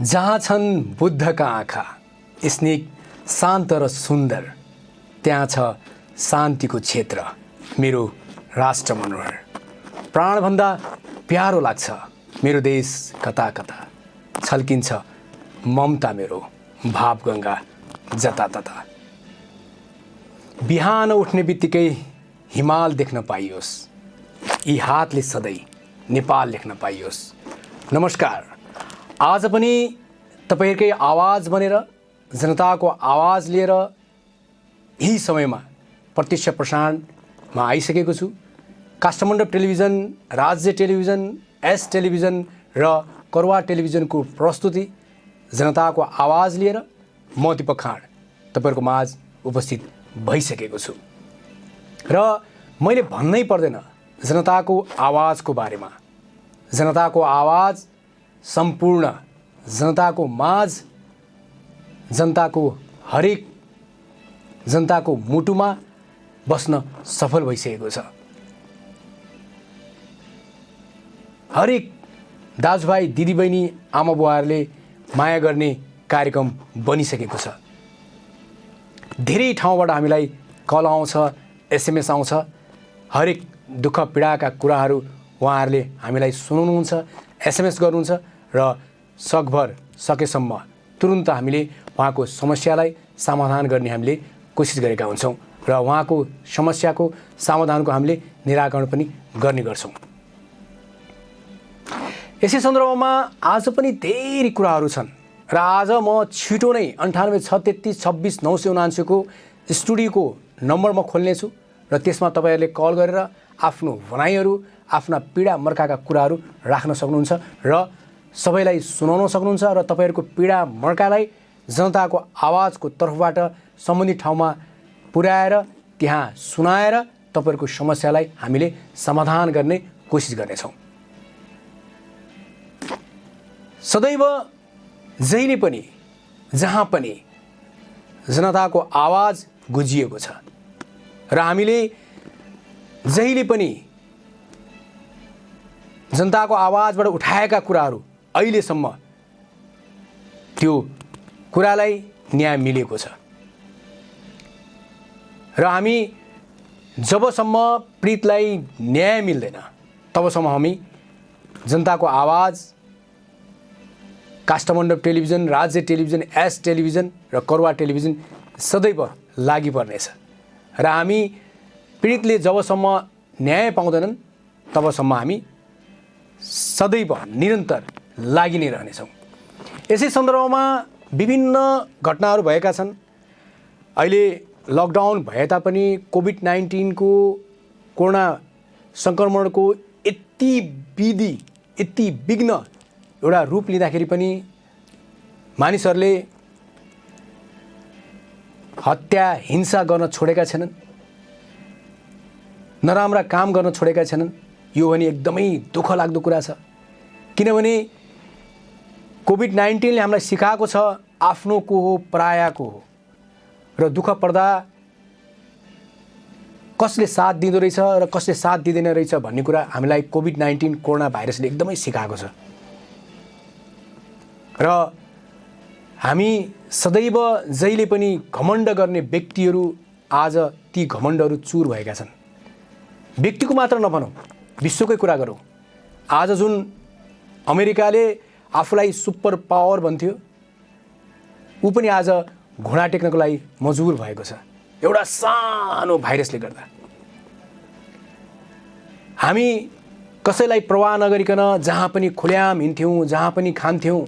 जहाँ छन् बुद्धका आँखा स्निग्ध शान्त र सुन्दर, त्यहाँ छ शान्तिको क्षेत्र मेरो राष्ट्र मनोहर। प्राणभन्दा प्यारो लाग्छ मेरो देश कता कता, छल्किन्छ ममता मेरो भावगङ्गा जतातता। बिहान उठ्ने बित्तिकै हिमाल देख्न पाइयोस्, यी हातले सधैँ नेपाल लेख्न पाइयोस्। नमस्कार, आज पनि तपाईहरुकै आवाज बनेर जनताको आवाज लिएर यही समयमा प्रत्यक्ष प्रसारणमा आइसकेको छु। काष्ठमण्डप टेलिभिजन, राज्य टेलिभिजन, एस टेलिभिजन र करवा टेलिभिजनको प्रस्तुति जनताको आवाज लिएर म दीपक खाँड तपाईहरुको माझ उपस्थित भइसकेको छु। र मैले भन्नै पर्दैन जनताको आवाजको बारेमा। जनताको आवाज सम्पूर्ण जनताको माझ, जनताको हरेक जनताको मुटुमा बस्न सफल भइसकेको छ। हरेक दाजुभाइ दिदीबहिनी आमा बुवाहरूले माया गर्ने कार्यक्रम बनिसकेको छ। धेरै ठाउँबाट हामीलाई कल आउँछ, एसएमएस आउँछ, हरेक दुःख पीडाका कुराहरू उहाँहरूले हामीलाई सुनाउनुहुन्छ, एसएमएस गर्नुहुन्छ र सकभर सकेसम्म तुरुन्त हामीले उहाँको समस्यालाई समाधान गर्ने हामीले कोसिस गरेका हुन्छौँ र उहाँको समस्याको समाधानको हामीले निराकरण पनि गर्ने गर्छौँ। यसै सन्दर्भमा आज पनि धेरै कुराहरू छन् र आज म छिटो नै 98 633 26 979 को स्टुडियोको नम्बर म खोल्नेछु र त्यसमा तपाईहरुले कल गरेर आफ्नो भनाइहरू, आफ्ना पीडा मर्काका कुराहरू राख्न सक्नुहुन्छ र सबैलाई सुनाउन सक्नुहुन्छ र तपाईहरुको पीडा मर्कालाई जनताको आवाजको तर्फबाट सम्बन्धित ठाउँमा पुर्याएर त्यहाँ सुनाएर तपाईहरुको समस्यालाई हामीले समाधान गर्ने कोसिस गर्नेछौँ। सदैव जहिले पनि जहाँ पनि जनताको आवाज गुन्जिएको छ र हामीले जहिले पनि जनताको आवाजबाट उठाएका कुराहरू अहिलेसम्म त्यो कुरालाई न्याय मिलेको छ र हामी जबसम्म पीडितलाई न्याय मिल्दैन तबसम्म हामी जनताको आवाज, काष्ठमण्डप टेलिभिजन, राज्य टेलिभिजन, एस टेलिभिजन र करवा टेलिभिजन सदैव लागि पर्नेछ र हामी पीडितले जबसम्म न्याय पाउँदैनन् तबसम्म हामी सदैव निरन्तर लागि नै रहनेछौँ। यसै सन्दर्भमा विभिन्न घटनाहरू भएका छन्। अहिले लकडाउन भए तापनि कोभिड-19 को कोरोना सङ्क्रमणको यति विघ्न एउटा रूप लिँदाखेरि पनि मानिसहरूले हत्या, हिंसा गर्न छोडेका छैनन्, नराम्रा काम गर्न छोडेका छैनन्। यो भने एकदमै दुःख लाग्दो कुरा छ, किनभने कोभिड-19 ले हामीलाई सिकाएको छ आफ्नो को हो परायाको हो र दुःख पर्दा कसले साथ दिँदो रहेछ र कसले साथ दिँदैन रहेछ भन्ने कुरा हामीलाई कोभिड-19 कोरोना भाइरसले एकदमै सिकाएको छ र हामी सदैव जहिले पनि घमण्ड गर्ने व्यक्तिहरू आज ती घमण्डहरू चूर भएका छन्। व्यक्तिको मात्र नभनौँ, विश्वकै कुरा गरौँ। आज जुन अमेरिकाले आफूलाई सुपर पावर भन्थ्यो, ऊ पनि आज घुँडा टेक्नको लागि मजबुर भएको छ एउटा सानो भाइरसले गर्दा। हामी कसैलाई प्रवाह नगरिकन जहाँ पनि खुल्याम हिँड्थ्यौँ, जहाँ पनि खान्थ्यौँ,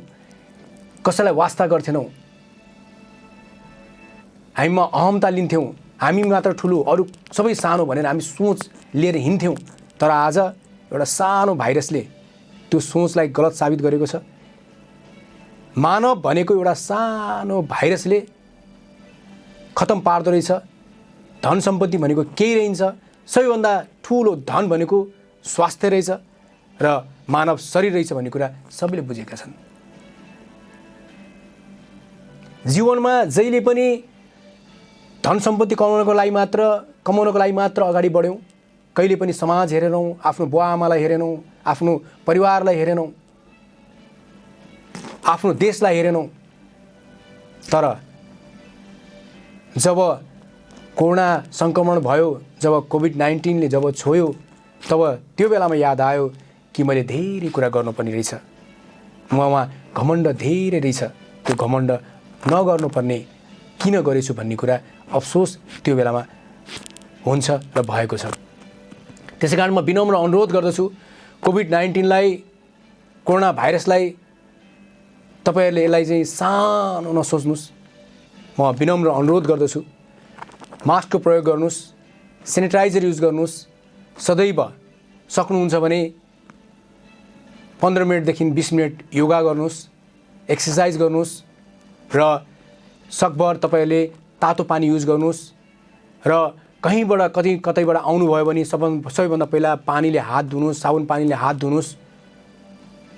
कसैलाई वास्ता गर्थेनौँ, हामीमा अहमता लिन्थ्यौँ, हामी मात्र ठुलो, अरू सबै सानो भनेर हामी सोच लिएर हिँड्थ्यौँ। तर आज एउटा सानो भाइरसले त्यो सोचलाई गलत साबित गरेको छ। मानव भनेको एउटा सानो भाइरसले खतम पार्दो रहेछ। धन सम्पत्ति भनेको केही रहन्छ, सबैभन्दा ठुलो धन भनेको स्वास्थ्य रहेछ र मानव शरीर रहेछ भन्ने कुरा सबैले बुझेका छन्। जीवनमा जहिले पनि धन सम्पत्ति कमाउनको लागि मात्र अगाडि बढ्यौँ, कहिले पनि समाज हेरेनौँ, आफ्नो बुवा आमालाई हेरेनौँ, आफ्नो परिवारलाई हेरेनौँ। आफ्नो देशलाई हेरेनौँ। तर जब कोरोना सङ्क्रमण भयो, जब कोभिड-19ले जब छोयो, तब त्यो बेलामा याद आयो कि मैले धेरै कुरा गर्नुपर्ने रहेछ, ममा घमण्ड धेरै रहेछ, त्यो घमण्ड नगर्नुपर्ने किन गरेछु भन्ने कुरा अफसोस त्यो बेलामा हुन्छ र भएको छ। त्यसै कारण म विनम्र अनुरोध गर्दछु, कोभिड-19लाई, कोरोना भाइरसलाई तपाईँहरूले यसलाई चाहिँ सानो नसोच्नुहोस्। म विनम्र अनुरोध गर्दछु, मास्कको प्रयोग गर्नुहोस्, सेनिटाइजर युज गर्नुहोस्, सदैव सक्नुहुन्छ भने 15 मिनटदेखि 20 मिनट योगा गर्नुहोस्, एक्सर्साइज गर्नुहोस् र सकभर तपाईँहरूले तातो पानी युज गर्नुहोस् र कहीँबाट कतैबाट आउनुभयो भने सबैभन्दा पहिला पानीले हात धुनुहोस्, साबुन पानीले हात धुनुहोस्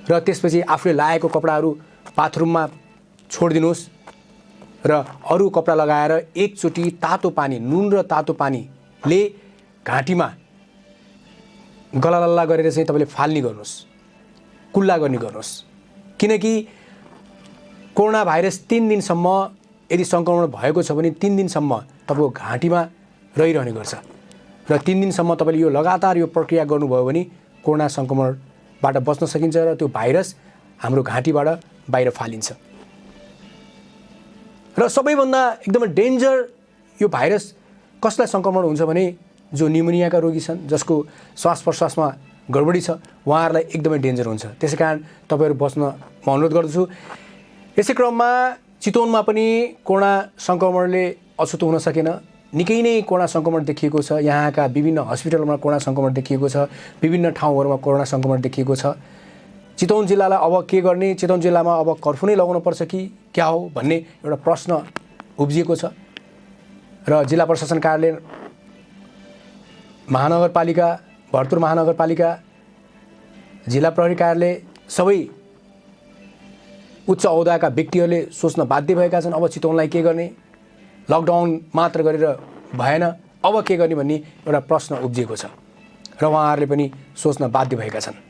र त्यसपछि आफूले लगाएको कपडाहरू बाथरुममा छोडिदिनुहोस् र अरू कपडा लगाएर एकचोटि तातो पानी, नुन र तातो पानीले घाँटीमा गलालल्ला गरेर चाहिँ तपाईँले फाल्ने गर्नुहोस्, कुल्ला गर्ने गर्नुहोस्। किनकि कोरोना भाइरस 3 दिनसम्म यदि सङ्क्रमण भएको छ भने 3 दिनसम्म तपाईँको घाँटीमा रहिरहने गर्छ र 3 दिनसम्म तपाईँले यो लगातार यो प्रक्रिया गर्नुभयो भने कोरोना सङ्क्रमणबाट बच्न सकिन्छ र त्यो भाइरस हाम्रो घाँटीबाट बाहिर फालिन्छ। र सबैभन्दा एकदमै डेन्जर यो भाइरस कसलाई सङ्क्रमण हुन्छ भने जो निमोनियाका रोगी छन्, जसको श्वास प्रश्वासमा गडबडी छ, उहाँहरूलाई एकदमै डेन्जर हुन्छ। त्यसै कारण तपाईँहरू बस्न म अनुरोध गर्दछु। यसै क्रममा चितवनमा पनि कोरोना सङ्क्रमणले अछुतो हुन सकेन, निकै नै कोरोना सङ्क्रमण देखिएको छ। यहाँका विभिन्न हस्पिटलमा कोरोना सङ्क्रमण देखिएको छ, विभिन्न ठाउँहरूमा कोरोना सङ्क्रमण देखिएको छ। चितवन जिल्लालाई अब के गर्ने, चितवन जिल्लामा अब कर्फ्यू नै लगाउनु पर्छ कि क्या हो भन्ने एउटा प्रश्न उब्जिएको छ र जिल्ला प्रशासन कार्यालय, महानगरपालिका, भरतपुर महानगरपालिका, जिल्ला प्रहरी कार्यालय, सबै उच्च औदाका व्यक्तिहरूले सोच्न बाध्य भएका छन्। अब चितवनलाई के गर्ने, लकडाउन मात्र गरेर भएन, अब के गर्ने भन्ने एउटा प्रश्न उब्जिएको छ र उहाँहरूले पनि सोच्न बाध्य भएका छन्।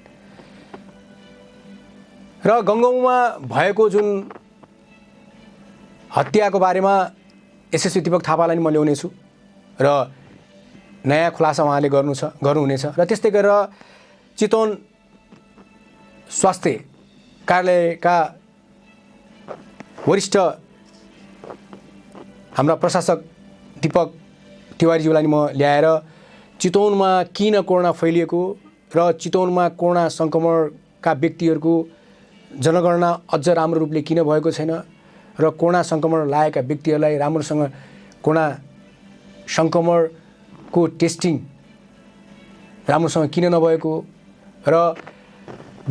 र गङ्गौमा भएको जुन हत्याको बारेमा एसएसपी दीपक थापालाई म ल्याउनेछु र नयाँ खुलासा उहाँले गर्नुहुनेछ र त्यस्तै गरेर चितवन स्वास्थ्य कार्यालयका वरिष्ठ हाम्रा प्रशासक दीपक तिवारीज्यूलाई म ल्याएर चितवनमा किन कोरोना फैलिएको र चितवनमा कोरोना सङ्क्रमणका व्यक्तिहरूको जनगणना अझ राम्रो रूपले किन भएको छैन र कोरोना सङ्क्रमण लागेका व्यक्तिहरूलाई राम्रोसँग कोरोना सङ्क्रमणको टेस्टिङ राम्रोसँग किन नभएको र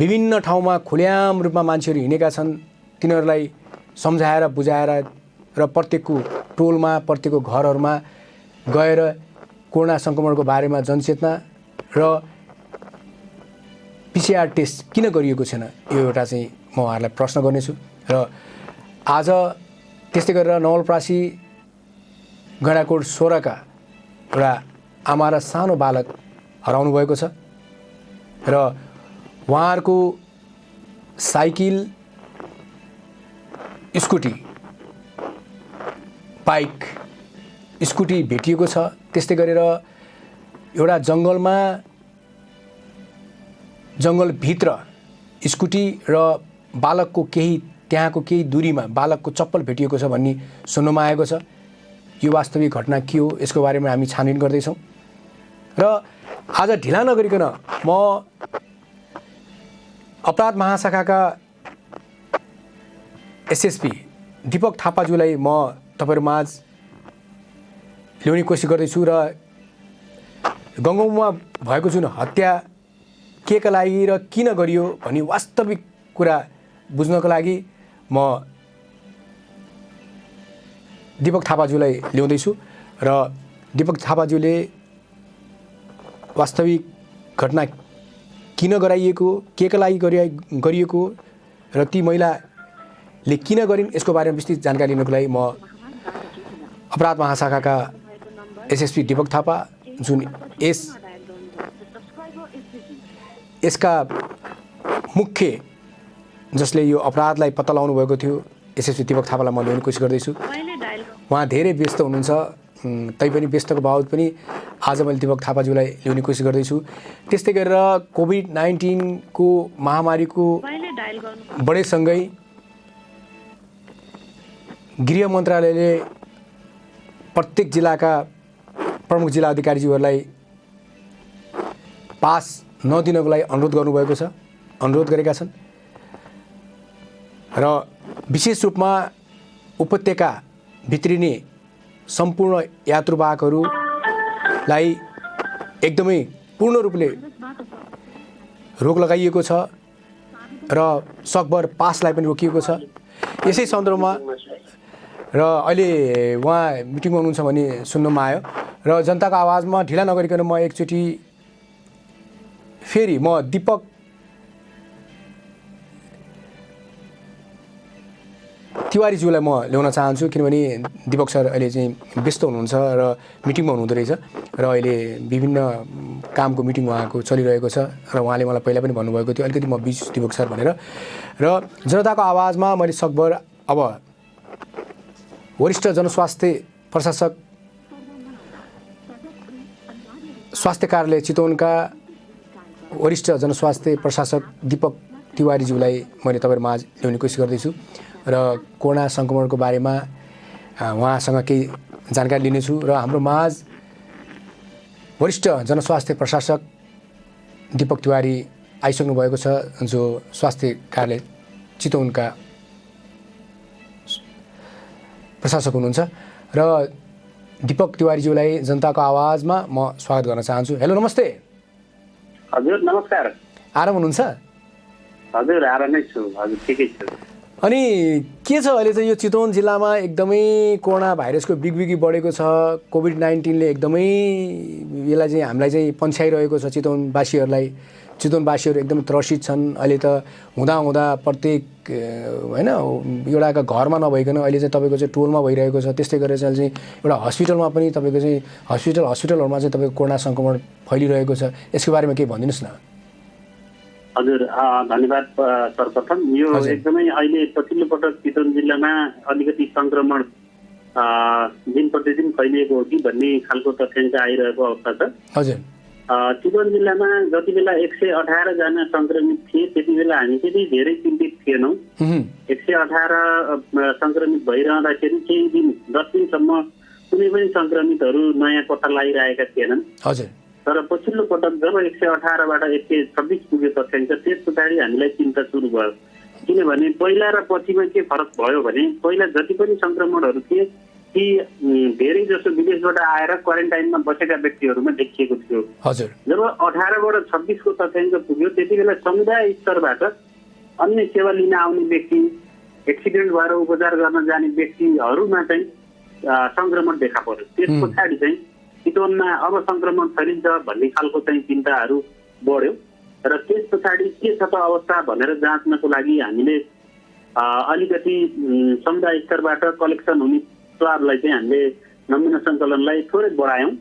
विभिन्न ठाउँमा खुल्याम रूपमा मान्छेहरू हिँडेका छन्, तिनीहरूलाई सम्झाएर बुझाएर र प्रत्येकको टोलमा, प्रत्येकको घरहरूमा गएर कोरोना सङ्क्रमणको बारेमा जनचेतना र पिसिआर टेस्ट किन गरिएको छैन, यो एउटा चाहिँ म उहाँहरूलाई प्रश्न गर्नेछु। र आज त्यस्तै गरेर नवलपरासी गैँडाकोट 16का एउटा आमा र सानो बालक हराउनु भएको छ र उहाँहरूको साइकल, स्कुटी, बाइक, स्कुटी भेटिएको छ। त्यस्तै गरेर एउटा जङ्गलभित्र स्कुटी र बालकको त्यहाँको केही दूरीमा बालकको चप्पल भेटिएको छ भन्ने सुन्नमा आएको छ। यो वास्तविक घटना के हो, यसको बारेमा हामी छानबिन गर्दैछौँ र आज ढिला नगरिकन म अपराध महाशाखाका एसएसपी दीपक थापाज्यूलाई म तपाईँहरूमाझ ल्याउने कोसिस गर्दैछु र गङ्गौमा भएको जुन हत्या के का लागि र किन गरियो भन्ने वास्तविक कुरा बुझ्नको लागि म दीपक थापाज्यूलाई ल्याउँदैछु र दीपक थापाज्यूले वास्तविक घटना किन गराइएको, के का लागि गरिएको र ती महिलाले किन गरिन् यसको बारेमा विस्तृत जानकारी लिनको लागि म अपराध महाशाखाका एसएसपी दीपक थापा जुन यसका मुख्य जसले यो अपराधलाई पत्ता लगाउनु भएको थियो एसएसपी दीपक थापालाई म ल्याउने कोसिस गर्दैछु। उहाँ धेरै व्यस्त हुनुहुन्छ, तैपनि व्यस्तको बावत पनि आज मैले दीपक थापाज्यूलाई ल्याउने कोसिस गर्दैछु। त्यस्तै गरेर कोभिड-19 महामारीको बढेसँगै गृह मन्त्रालयले प्रत्येक जिल्लाका प्रमुख जिल्ला अधिकारीज्यूहरूलाई पास नदिनको लागि अनुरोध गरेका छन् र विशेष रूपमा उपत्यका भित्रिने सम्पूर्ण यात्रुवाहकहरूलाई एकदमै पूर्ण रूपले रोक लगाइएको छ र सकभर पासलाई पनि रोकिएको छ। यसै सन्दर्भमा र अहिले उहाँ मिटिङमा हुनुहुन्छ भने सुन्नमा आयो र जनताको आवाजमा ढिला नगरिकन म एकचोटि फेरि म दीपक तिवारीज्यूलाई म ल्याउन चाहन्छु, किनभने दीपक सर अहिले चाहिँ व्यस्त हुनुहुन्छ र मिटिङमा हुनुहुँदो रहेछ र अहिले विभिन्न कामको मिटिङ उहाँको चलिरहेको छ र उहाँले मलाई पहिला पनि भन्नुभएको थियो अलिकति म बिजी छु दीपक सर भनेर। र जनताको आवाजमा मैले सकभर अब वरिष्ठ जनस्वास्थ्य प्रशासक स्वास्थ्य कार्यालय चितवनका वरिष्ठ जनस्वास्थ्य प्रशासक दीपक तिवारीज्यूलाई मैले तपाईँहरू माझ ल्याउने कोसिस गर्दैछु र कोरोना सङ्क्रमणको बारेमा उहाँसँग केही जानकारी लिनेछु र हाम्रो माझ वरिष्ठ जनस्वास्थ्य प्रशासक दीपक तिवारी आइसक्नु भएको छ, जो स्वास्थ्य कार्यालय चितवनका प्रशासक हुनुहुन्छ। र दीपक तिवारीज्यूलाई जनताको आवाजमा म स्वागत गर्न चाहन्छु। हेलो, नमस्ते। हजुर नमस्कार। आराम हुनुहुन्छ? हजुर आरामै छु, हजुर ठिकै छु। अनि के छ अहिले चाहिँ यो चितवन जिल्लामा एकदमै कोरोना भाइरसको बिगबिगी बढेको छ। कोभिड-19ले एकदमै यसलाई चाहिँ हामीलाई चाहिँ पन्छ्याइरहेको छ। चितवनवासीहरू एकदमै त्रसित छन्। अहिले त हुँदा प्रत्येक होइन एउटाका घरमा नभइकन अहिले चाहिँ तपाईँको चाहिँ टोलमा भइरहेको छ। त्यस्तै गरेर चाहिँ एउटा हस्पिटलमा पनि तपाईँको चाहिँ हस्पिटलहरूमा चाहिँ तपाईँको कोरोना सङ्क्रमण फैलिरहेको छ। यसको बारेमा केही भनिदिनुहोस् न। हजुर धन्यवाद। सर्वप्रथम यो एकदमै अहिले पछिल्लो पटक चितवन जिल्लामा अलिकति सङ्क्रमण दिन प्रतिदिन फैलिएको हो कि भन्ने खालको तथ्याङ्क आइरहेको अवस्था छ। हजुर, चितवन जिल्लामा जति बेला 118 जना सङ्क्रमित थिए त्यति बेला हामी त्यति धेरै चिन्तित थिएनौँ। 118 सङ्क्रमित भइरहँदाखेरि केही दिन 10 दिनसम्म कुनै पनि सङ्क्रमितहरू नयाँ पत्ता लगाइरहेका थिएनन्। हजुर, तर पछिल्लो पटक जब 118बाट 126 पुग्यो तथ्याङ्क, त्यस पछाडि हामीलाई चिन्ता सुरु भयो। किनभने पहिला र पछिमा के फरक भयो भने पहिला जति पनि सङ्क्रमणहरू थिए ती धेरै जसो विदेशबाट आएर क्वारेन्टाइनमा बसेका व्यक्तिहरूमा देखिएको थियो। हजुर, जब 18बाट 26 को तथ्याङ्क पुग्यो त्यति बेला समुदाय स्तरबाट अन्य सेवा लिन आउने व्यक्ति, एक्सिडेन्ट भएर उपचार गर्न जाने व्यक्तिहरूमा चाहिँ सङ्क्रमण देखा पर्यो। त्यस पछाडि चाहिँ चितवनमा अब सङ्क्रमण फैलिन्छ भन्ने खालको चाहिँ चिन्ताहरू बढ्यो र त्यस पछाडि के छ त अवस्था भनेर जाँच्नको लागि हामीले अलिकति समुदाय स्तरबाट कलेक्सन हुने स्वाबलाई चाहिँ हामीले नमुना सङ्कलनलाई थोरै बढायौँ।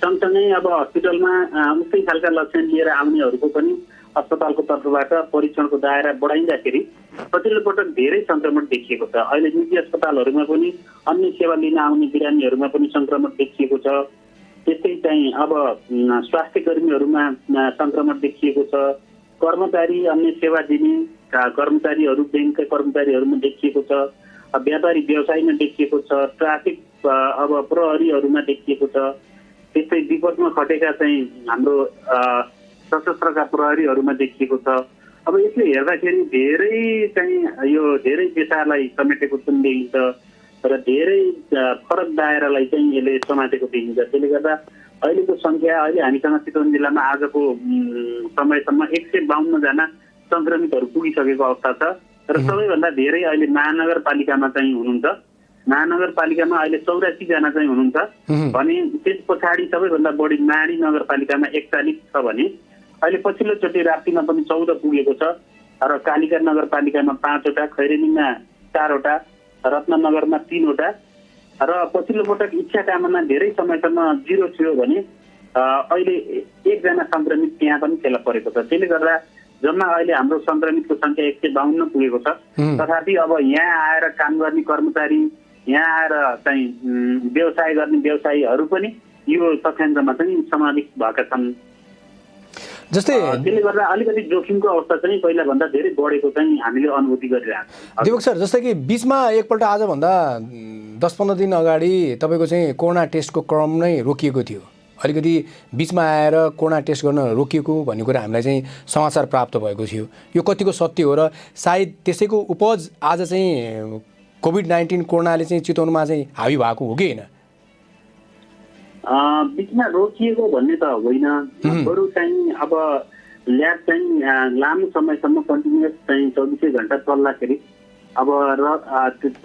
सँगसँगै अब हस्पिटलमा उस्तै खालका लक्षण लिएर आउनेहरूको पनि अस्पतालको तर्फबाट परीक्षणको दायरा बढाइँदाखेरि पछिल्लो पटक धेरै सङ्क्रमण देखिएको छ। अहिले निजी अस्पतालहरूमा पनि अन्य सेवा लिन आउने बिरामीहरूमा पनि सङ्क्रमण देखिएको छ। त्यस्तै चाहिँ अब स्वास्थ्य कर्मीहरूमा सङ्क्रमण देखिएको छ। कर्मचारी, अन्य सेवा दिने कर्मचारीहरू, ब्याङ्कका कर्मचारीहरूमा देखिएको छ। व्यापारी व्यवसायमा देखिएको छ। ट्राफिक अब प्रहरीहरूमा देखिएको छ। त्यस्तै विपदमा खटेका चाहिँ हाम्रो सशस्त्रका प्रहरीहरूमा देखिएको छ। अब यसले हेर्दाखेरि धेरै चाहिँ यो धेरै पेसालाई समेटेको पनि देखिन्छ र धेरै फरक दायरालाई चाहिँ यसले समातेको देखिन्छ। त्यसले गर्दा अहिलेको सङ्ख्या, अहिले हामीसँग चितवन जिल्लामा आजको समयसम्म 152 जना सङ्क्रमितहरू पुगिसकेको अवस्था छ र सबैभन्दा धेरै अहिले महानगरपालिकामा चाहिँ हुनुहुन्छ। महानगरपालिकामा अहिले 84 जना चाहिँ हुनुहुन्छ भने त्यस पछाडि सबैभन्दा बढी माडी नगरपालिकामा 41 छ भने अहिले पछिल्लोचोटि राप्तीमा पनि 14 पुगेको छ र कालिका नगरपालिकामा 5 वटा, खैरेनीमा 4 वटा, रत्ननगरमा 3 वटा र पछिल्लो पटक इच्छा काममा धेरै समयसम्म 0 थियो भने अहिले 1 जना सङ्क्रमित त्यहाँ पनि फेला परेको छ। त्यसले गर्दा जम्मा अहिले हाम्रो सङ्क्रमितको सङ्ख्या 152 पुगेको छ। तथापि अब यहाँ आएर काम गर्ने कर्मचारी, यहाँ आएर चाहिँ व्यवसाय गर्ने व्यवसायीहरू पनि यो तथ्याङ्कमा चाहिँ समावेश भएका छन्। जस्तै त्यसले गर्दा अलिकति जोखिमको अवस्था चाहिँ पहिलाभन्दा धेरै बढेको चाहिँ हामीले अनुभूति गरिरहेको छौँ। दिपक सर, जस्तै कि बिचमा एकपल्ट आजभन्दा 10-15 दिन अगाडि तपाईँको चाहिँ कोरोना टेस्टको क्रम नै रोकिएको थियो। अलिकति बिचमा आएर कोरोना टेस्ट गर्न रोकिएको भन्ने कुरा हामीलाई चाहिँ समाचार प्राप्त भएको थियो। यो कतिको सत्य हो र सायद त्यसैको उपज आज चाहिँ कोभिड-19 कोरोनाले चाहिँ चितवनमा चाहिँ हावी भएको हो कि होइन? बिचमा रोकिएको भन्ने त होइन, बरु चाहिँ अब ल्याब चाहिँ लामो समयसम्म कन्टिन्युस चाहिँ 24 घन्टा चल्दाखेरि अब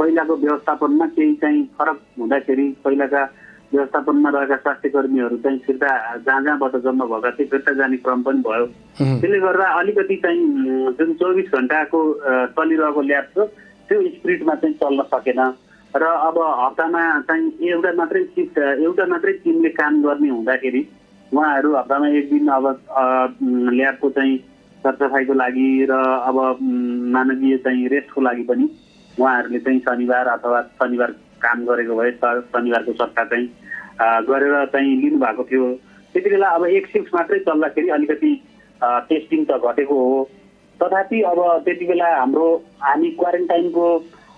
पहिलाको व्यवस्थापनमा केही चाहिँ फरक हुँदाखेरि पहिलाका व्यवस्थापनमा रहेका स्वास्थ्य कर्मीहरू चाहिँ फिर्ता जहाँबाट जम्मा भएका थिए फिर्ता जाने क्रम पनि भयो। त्यसले गर्दा अलिकति चाहिँ जुन 24 घन्टाको चलिरहेको ल्याब छ त्यो स्पिडमा चाहिँ चल्न सकेन र अब हप्तामा चाहिँ एउटा मात्रै टिमले काम गर्ने हुँदाखेरि उहाँहरू हप्तामा एक दिन अब ल्याबको चाहिँ सरसफाइको लागि र अब मानवीय चाहिँ रेस्टको लागि पनि उहाँहरूले चाहिँ शनिबार काम गरेको भए शनिबारको सट्टा चाहिँ गरेर चाहिँ लिनुभएको थियो। त्यति बेला अब एक सिफ्ट मात्रै चल्दाखेरि अलिकति टेस्टिङ त घटेको हो। तथापि अब त्यति बेला हामी क्वारेन्टाइनको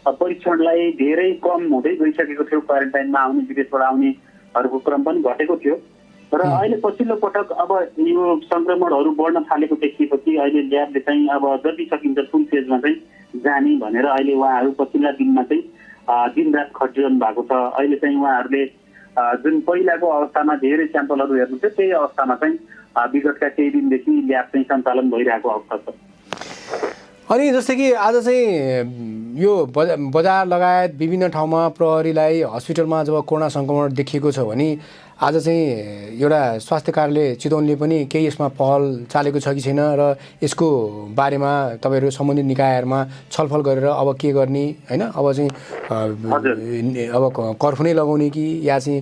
परीक्षणलाई धेरै कम हुँदै गइसकेको थियो। क्वारेन्टाइनमा आउने विदेशबाट आउनेहरूको क्रम पनि घटेको थियो र अहिले पछिल्लो पटक अब यो सङ्क्रमणहरू बढ्न थालेको देखिएपछि अहिले ल्याबले चाहिँ अब जति सकिन्छ फुल फेजमा चाहिँ जाने भनेर अहिले उहाँहरू पछिल्ला दिनमा चाहिँ दिनरात खटिरहनु भएको छ। अहिले चाहिँ उहाँहरूले जुन पहिलाको अवस्थामा धेरै स्याम्पलहरू हेर्नुहुन्थ्यो त्यही अवस्थामा चाहिँ विगतका केही दिनदेखि ल्याब चाहिँ सञ्चालन भइरहेको अवस्था छ। अनि जस्तै कि आज चाहिँ यो बजार लगायत विभिन्न ठाउँमा प्रहरीलाई हस्पिटलमा जब कोरोना सङ्क्रमण देखिएको छ भने आज चाहिँ एउटा स्वास्थ्य कार्यालय चितवनले पनि केही यसमा पहल चालेको छ कि छैन र यसको बारेमा तपाईँहरू सम्बन्धित निकायहरूमा छलफल गरेर अब के गर्ने होइन, अब चाहिँ अब कर्फ्यू नै लगाउने कि या चाहिँ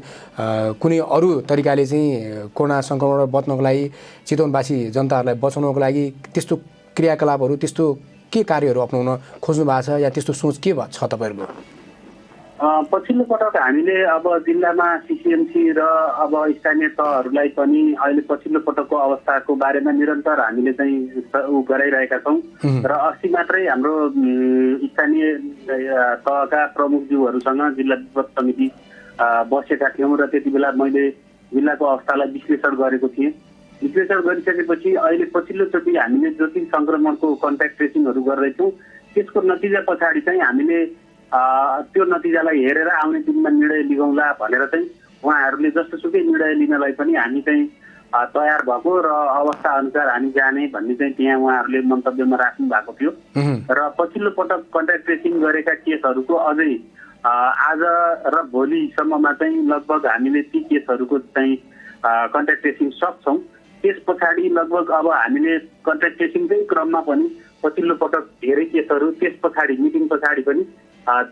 कुनै अरू तरिकाले चाहिँ कोरोना सङ्क्रमणबाट बच्नको लागि चितवनवासी जनताहरूलाई बचाउनको लागि त्यस्तो क्रियाकलापहरू त्यस्तो के कार्यहरू अपनाउन खोज्नु भएको छ या त्यस्तो सोच के छ तपाईँहरूको? पछिल्लो पटक हामीले अब जिल्लामा सिसिएमसी र अब स्थानीय तहहरूलाई पनि अहिले पछिल्लो पटकको अवस्थाको बारेमा निरन्तर हामीले चाहिँ गराइरहेका छौँ र अस्ति मात्रै हाम्रो स्थानीय तहका प्रमुखज्यूहरूसँग जिल्ला विपद समिति बसेका थियौँ र त्यति बेला मैले जिल्लाको अवस्थालाई विश्लेषण गरेको थिएँ। विश्लेषण गरिसकेपछि अहिले पछिल्लोचोटि हामीले जति सङ्क्रमणको कन्ट्याक्ट ट्रेसिङहरू गर्दैछौँ त्यसको नतिजा पछाडि चाहिँ हामीले त्यो नतिजालाई हेरेर आउने दिनमा निर्णय लिगौँला भनेर चाहिँ उहाँहरूले जस्तोसुकै निर्णय लिनलाई पनि हामी चाहिँ तयार भएको र अवस्था अनुसार हामी जाने भन्ने चाहिँ त्यहाँ उहाँहरूले मन्तव्यमा राख्नु भएको थियो र पछिल्लो पटक कन्ट्याक्ट ट्रेसिङ गरेका केसहरूको अझै आज र भोलिसम्ममा चाहिँ लगभग हामीले ती केसहरूको चाहिँ कन्ट्याक्ट ट्रेसिङ सक्छौँ। त्यस पछाडि लगभग अब हामीले कन्ट्याक्ट ट्रेसिङकै क्रममा पनि पछिल्लो पटक धेरै केसहरू त्यस पछाडि मिटिङ पछाडि पनि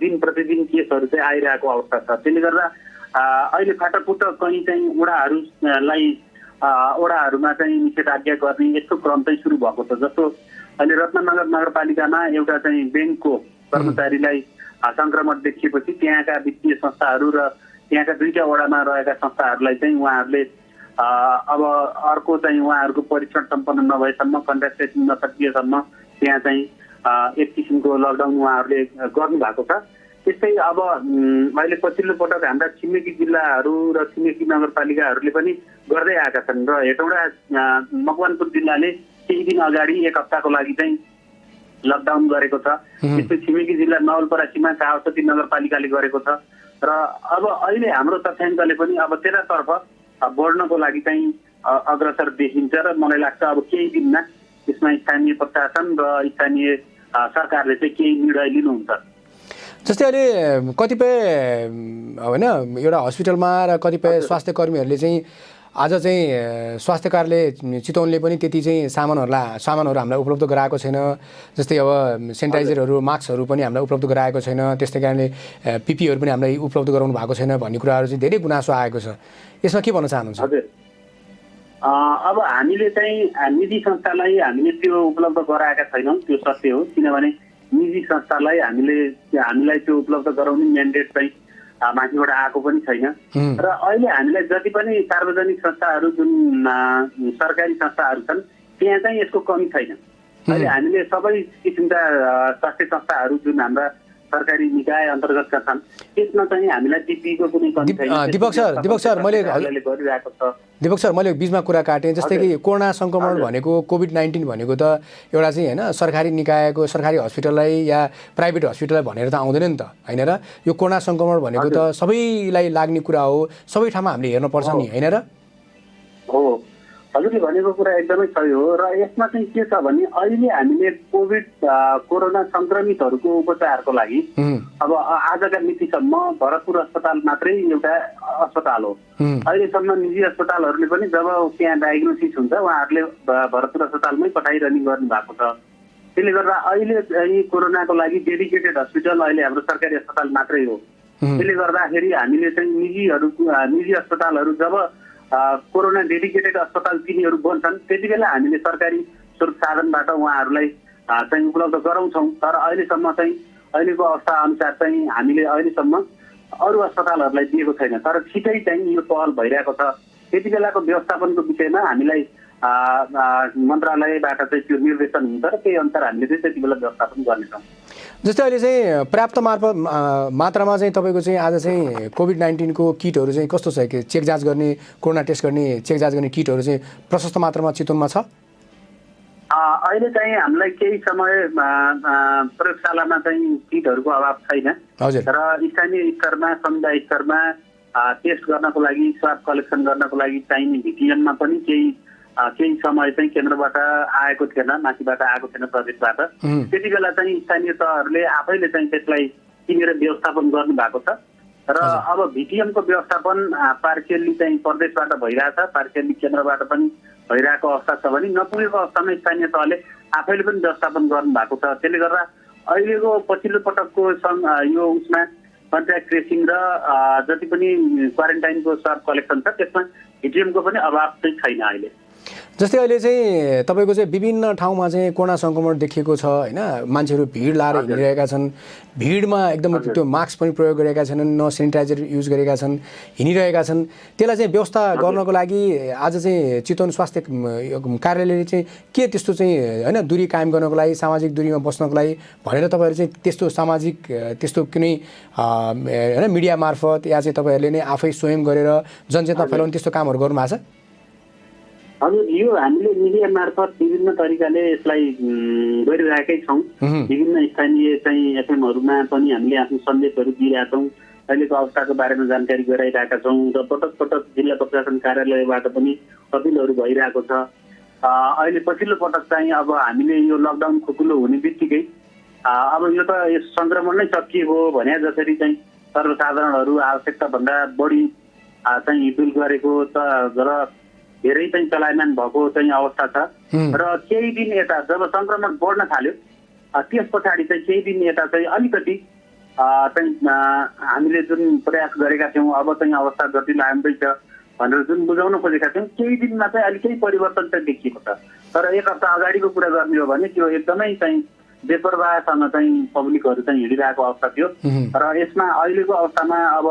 दिन प्रतिदिन केसहरू चाहिँ आइरहेको अवस्था छ। त्यसले गर्दा अहिले फाटाफुट कहीँ चाहिँ ओडाहरूमा चाहिँ निषेधाज्ञा गर्ने यस्तो क्रम चाहिँ सुरु भएको छ। जस्तो अहिले रत्ननगर नगरपालिकामा एउटा चाहिँ ब्याङ्कको कर्मचारीलाई सङ्क्रमण देखिएपछि त्यहाँका वित्तीय संस्थाहरू र त्यहाँका दुईटा वडामा रहेका संस्थाहरूलाई चाहिँ उहाँहरूले अब अर्को चाहिँ उहाँहरूको परीक्षण सम्पन्न नभएसम्म कन्ट्याक्ट ट्रेसिङ नसकिएसम्म त्यहाँ चाहिँ एक किसिमको लकडाउन उहाँहरूले गर्नुभएको छ। त्यस्तै अब अहिले पछिल्लो पटक हाम्रा छिमेकी जिल्लाहरू र छिमेकी नगरपालिकाहरूले पनि गर्दै आएका छन् र हेटौँडा मकवानपुर जिल्लाले केही दिन अगाडि एक हप्ताको लागि चाहिँ लकडाउन गरेको छ। त्यस्तै छिमेकी जिल्ला नवलपरासीमा कावसती नगरपालिकाले गरेको छ र अब अहिले हाम्रो तथ्याङ्कले पनि अब त्यतातर्फ बढ्नको लागि चाहिँ अग्रसर देखिन्छ र मलाई लाग्छ अब केही दिनमा यसमा स्थानीय प्रशासन र स्थानीय सरकारले चाहिँ केही निर्णय लिनुहुन्छ। जस्तै अहिले कतिपय होइन एउटा हस्पिटलमा र कतिपय स्वास्थ्य कर्मीहरूले चाहिँ आज चाहिँ स्वास्थ्य कार्यालय चितवनले पनि त्यति चाहिँ सामानहरू हामीलाई उपलब्ध गराएको छैन। जस्तै अब सेनिटाइजरहरू मास्कहरू पनि हामीलाई उपलब्ध गराएको छैन। त्यस्तै कारणले पिपीहरू पनि हामीलाई उपलब्ध गराउनु भएको छैन भन्ने कुराहरू चाहिँ धेरै गुनासो आएको छ। यसमा के भन्न चाहनुहुन्छ? हजुर, अब हामीले चाहिँ निजी संस्थालाई हामीले त्यो उपलब्ध गराएका छैनौँ, त्यो सत्य हो। किनभने निजी संस्थालाई हामीलाई त्यो उपलब्ध गराउने म्यान्डेट चाहिँ माथिबाट आएको पनि छैन। र अहिले हामीलाई जति पनि सार्वजनिक संस्थाहरू जुन सरकारी संस्थाहरू छन् त्यहाँ चाहिँ यसको कमी छैन। अहिले हामीले सबै किसिमका स्वास्थ्य संस्थाहरू जुन हाम्रा सरकारी निकाय अन्तर्गतका छन् त्यसमा चाहिँ हामीलाई टिपीको कुनै कमी छैन। दीपक सर मैले बिचमा कुरा काटेँ। जस्तै कि कोरोना सङ्क्रमण भनेको कोभिड-19 भनेको त एउटा चाहिँ होइन सरकारी निकायको सरकारी हस्पिटललाई या प्राइभेट हस्पिटललाई भनेर त आउँदैन नि त, होइन र? यो कोरोना सङ्क्रमण भनेको त सबैलाई लाग्ने कुरा हो, सबै ठाउँमा हामीले हेर्नुपर्छ नि, होइन र? हो, हजुरले भनेको कुरा एकदमै सही हो। र यसमा चाहिँ के छ भने अहिले हामीले कोरोना सङ्क्रमितहरूको उपचारको लागि अब आजका मितिसम्म भरतपुर अस्पताल मात्रै एउटा अस्पताल हो। अहिलेसम्म निजी अस्पतालहरूले पनि जब त्यहाँ डायग्नोसिस हुन्छ उहाँहरूले भरतपुर अस्पतालमै पठाइरहने गर्नु भएको छ। त्यसले गर्दा अहिले यी कोरोनाको लागि डेडिकेटेड हस्पिटल अहिले हाम्रो सरकारी अस्पताल मात्रै हो। त्यसले गर्दाखेरि हामीले चाहिँ निजी अस्पतालहरू जब कोरोना डेडिकेटेड अस्पताल तिनीहरू बन्छन् त्यति बेला हामीले सरकारी स्रोत साधनबाट उहाँहरूलाई चाहिँ उपलब्ध गराउँछौँ। तर अहिलेसम्म चाहिँ अहिलेको अवस्था अनुसार चाहिँ हामीले अहिलेसम्म अरू अस्पतालहरूलाई दिएको छैन। तर छिटै चाहिँ यो पहल भइरहेको छ। त्यति बेलाको व्यवस्थापनको विषयमा हामीलाई मन्त्रालयबाट चाहिँ त्यो निर्देशन हुन्छ र त्यही अनुसार हामीले चाहिँ त्यति बेला व्यवस्थापन गर्नेछौँ। जस्तै अहिले चाहिँ पर्याप्त मात्रामा चाहिँ तपाईँको चाहिँ आज चाहिँ कोभिड-19 को किटहरू चाहिँ कस्तो छ? कि चेक जाँच गर्ने, कोरोना टेस्ट गर्ने, चेक जाँच गर्ने किटहरू चाहिँ प्रशस्त मात्रामा चितवनमा छ? अहिले चाहिँ हामीलाई केही समय प्रयोगशालामा चाहिँ किटहरूको अभाव छैन। हजुर। र स्थानीय स्तरमा समुदाय स्तरमा टेस्ट गर्नको लागि, स्वाब कलेक्सन गर्नको लागि चाहिने भिटिएममा पनि केही समय चाहिँ केन्द्रबाट आएको थिएन, माथिबाट आएको थिएन प्रदेशबाट। त्यति बेला चाहिँ स्थानीय तहहरूले आफैले चाहिँ त्यसलाई किनेर व्यवस्थापन गर्नु भएको छ। र अब भिटिएमको व्यवस्थापन पार्सियल्ली चाहिँ प्रदेशबाट भइरहेछ, पार्सियल्ली केन्द्रबाट पनि भइरहेको अवस्था छ भने नपुगेको अवस्थामा स्थानीय तहले आफैले पनि व्यवस्थापन गर्नु भएको छ। त्यसले गर्दा अहिलेको पछिल्लो पटकको यो उसमा कन्ट्याक्ट ट्रेसिङ र जति पनि क्वारेन्टाइनको स्वाब कलेक्सन छ त्यसमा भिटिएमको पनि अभाव चाहिँ छैन अहिले। जस्तै अहिले चाहिँ तपाईँको चाहिँ विभिन्न ठाउँमा चाहिँ कोरोना सङ्क्रमण देखिएको छ, होइन? मान्छेहरू भिड लाएर हिँडिरहेका छन्, भिडमा एकदम त्यो मास्क पनि प्रयोग गरेका छैनन्, न सेनिटाइजर युज गरेका छन्, हिँडिरहेका छन्। त्यसलाई चाहिँ व्यवस्था गर्नको लागि आज चाहिँ चितवन स्वास्थ्य कार्यालयले चाहिँ के त्यस्तो चाहिँ होइन दूरी कायम गर्नको लागि, सामाजिक दूरीमा बस्नको लागि भनेर तपाईँहरू चाहिँ त्यस्तो सामाजिक त्यस्तो कुनै होइन मिडिया मार्फत या चाहिँ तपाईँहरूले नै आफै स्वयं गरेर जनचेतना फैलाउने त्यस्तो कामहरू गर्नुभएको छ? हजुर, यो हामीले मिडिया मार्फत विभिन्न तरिकाले यसलाई गरिरहेकै छौँ। विभिन्न स्थानीय चाहिँ एफएमहरूमा पनि हामीले आफ्नो सन्देशहरू दिइरहेका छौँ, अहिलेको अवस्थाको बारेमा जानकारी गराइरहेका छौँ र पटक पटक जिल्ला प्रशासन कार्यालयबाट पनि अपिलहरू भइरहेको छ। अहिले पछिल्लो पटक चाहिँ अब हामीले यो लकडाउन खुकुलो हुने बित्तिकै अब यो त यस सङ्क्रमण नै सकिएको भने जसरी चाहिँ सर्वसाधारणहरू आवश्यकताभन्दा बढी चाहिँ हिँडडुल गरेको र धेरै चाहिँ चलायमान भएको चाहिँ अवस्था छ। र केही दिन यता जब सङ्क्रमण बढ्न थाल्यो त्यस पछाडि चाहिँ केही दिन यता चाहिँ अलिकति चाहिँ हामीले जुन प्रयास गरेका थियौँ अब चाहिँ अवस्था जटिल आउँदैछ भनेर जुन बुझाउन खोजेका थियौँ केही दिनमा चाहिँ अलिक केही परिवर्तन चाहिँ देखिएको छ। तर एक हप्ता अगाडिको कुरा गर्ने हो भने त्यो एकदमै चाहिँ बेपरवाहसँग चाहिँ पब्लिकहरू चाहिँ हिँडिरहेको अवस्था थियो। र यसमा अहिलेको अवस्थामा अब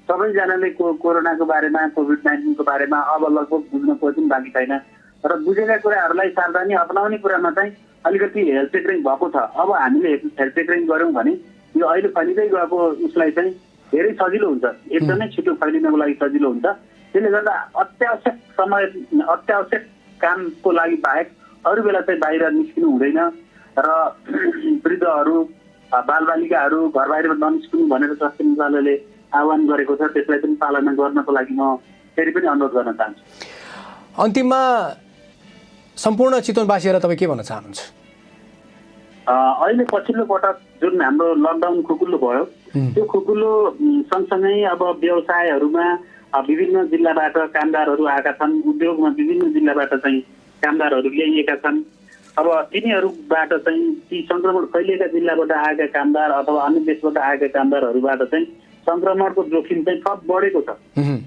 सबैजनाले कोरोनाको बारेमा, कोभिड-19 को बारेमा अब लगभग बुझ्न कोही पनि बाँकी छैन। र बुझेका कुराहरूलाई सावधानी अपनाउने कुरामा चाहिँ अलिकति हेल्थ टेकरिङ भएको छ। अब हामीले हेल्थ टेकरिङ गऱ्यौँ भने यो अहिले फैलिँदै गएको उसलाई चाहिँ धेरै सजिलो हुन्छ, एकदमै छिटो फैलिनको लागि सजिलो हुन्छ। त्यसले गर्दा अत्यावश्यक कामको लागि बाहेक अरू बेला चाहिँ बाहिर निस्किनु हुँदैन। र वृद्धहरू, बालबालिकाहरू घर बाहिर ननिस्किनु भनेर स्वास्थ्य मन्त्रालयले आह्वान गरेको छ, त्यसलाई पनि पालना गर्नको लागि म फेरि पनि अनुरोध गर्न चाहन्छु। अन्तिममा सम्पूर्ण चितवनवासीहरूलाई तपाईँ के भन्न चाहनुहुन्छ? अहिले पछिल्लो पटक जुन हाम्रो लकडाउन खुकुलो भयो त्यो खुकुलो सँगसँगै अब व्यवसायहरूमा विभिन्न जिल्लाबाट कामदारहरू आएका छन्, उद्योगमा विभिन्न जिल्लाबाट चाहिँ कामदारहरू ल्याइएका छन्। अब तिनीहरूबाट चाहिँ ती सङ्क्रमण फैलिएका जिल्लाबाट आएका कामदार अथवा अन्य देशबाट आएका कामदारहरूबाट चाहिँ सङ्क्रमणको जोखिम चाहिँ थप बढेको छ।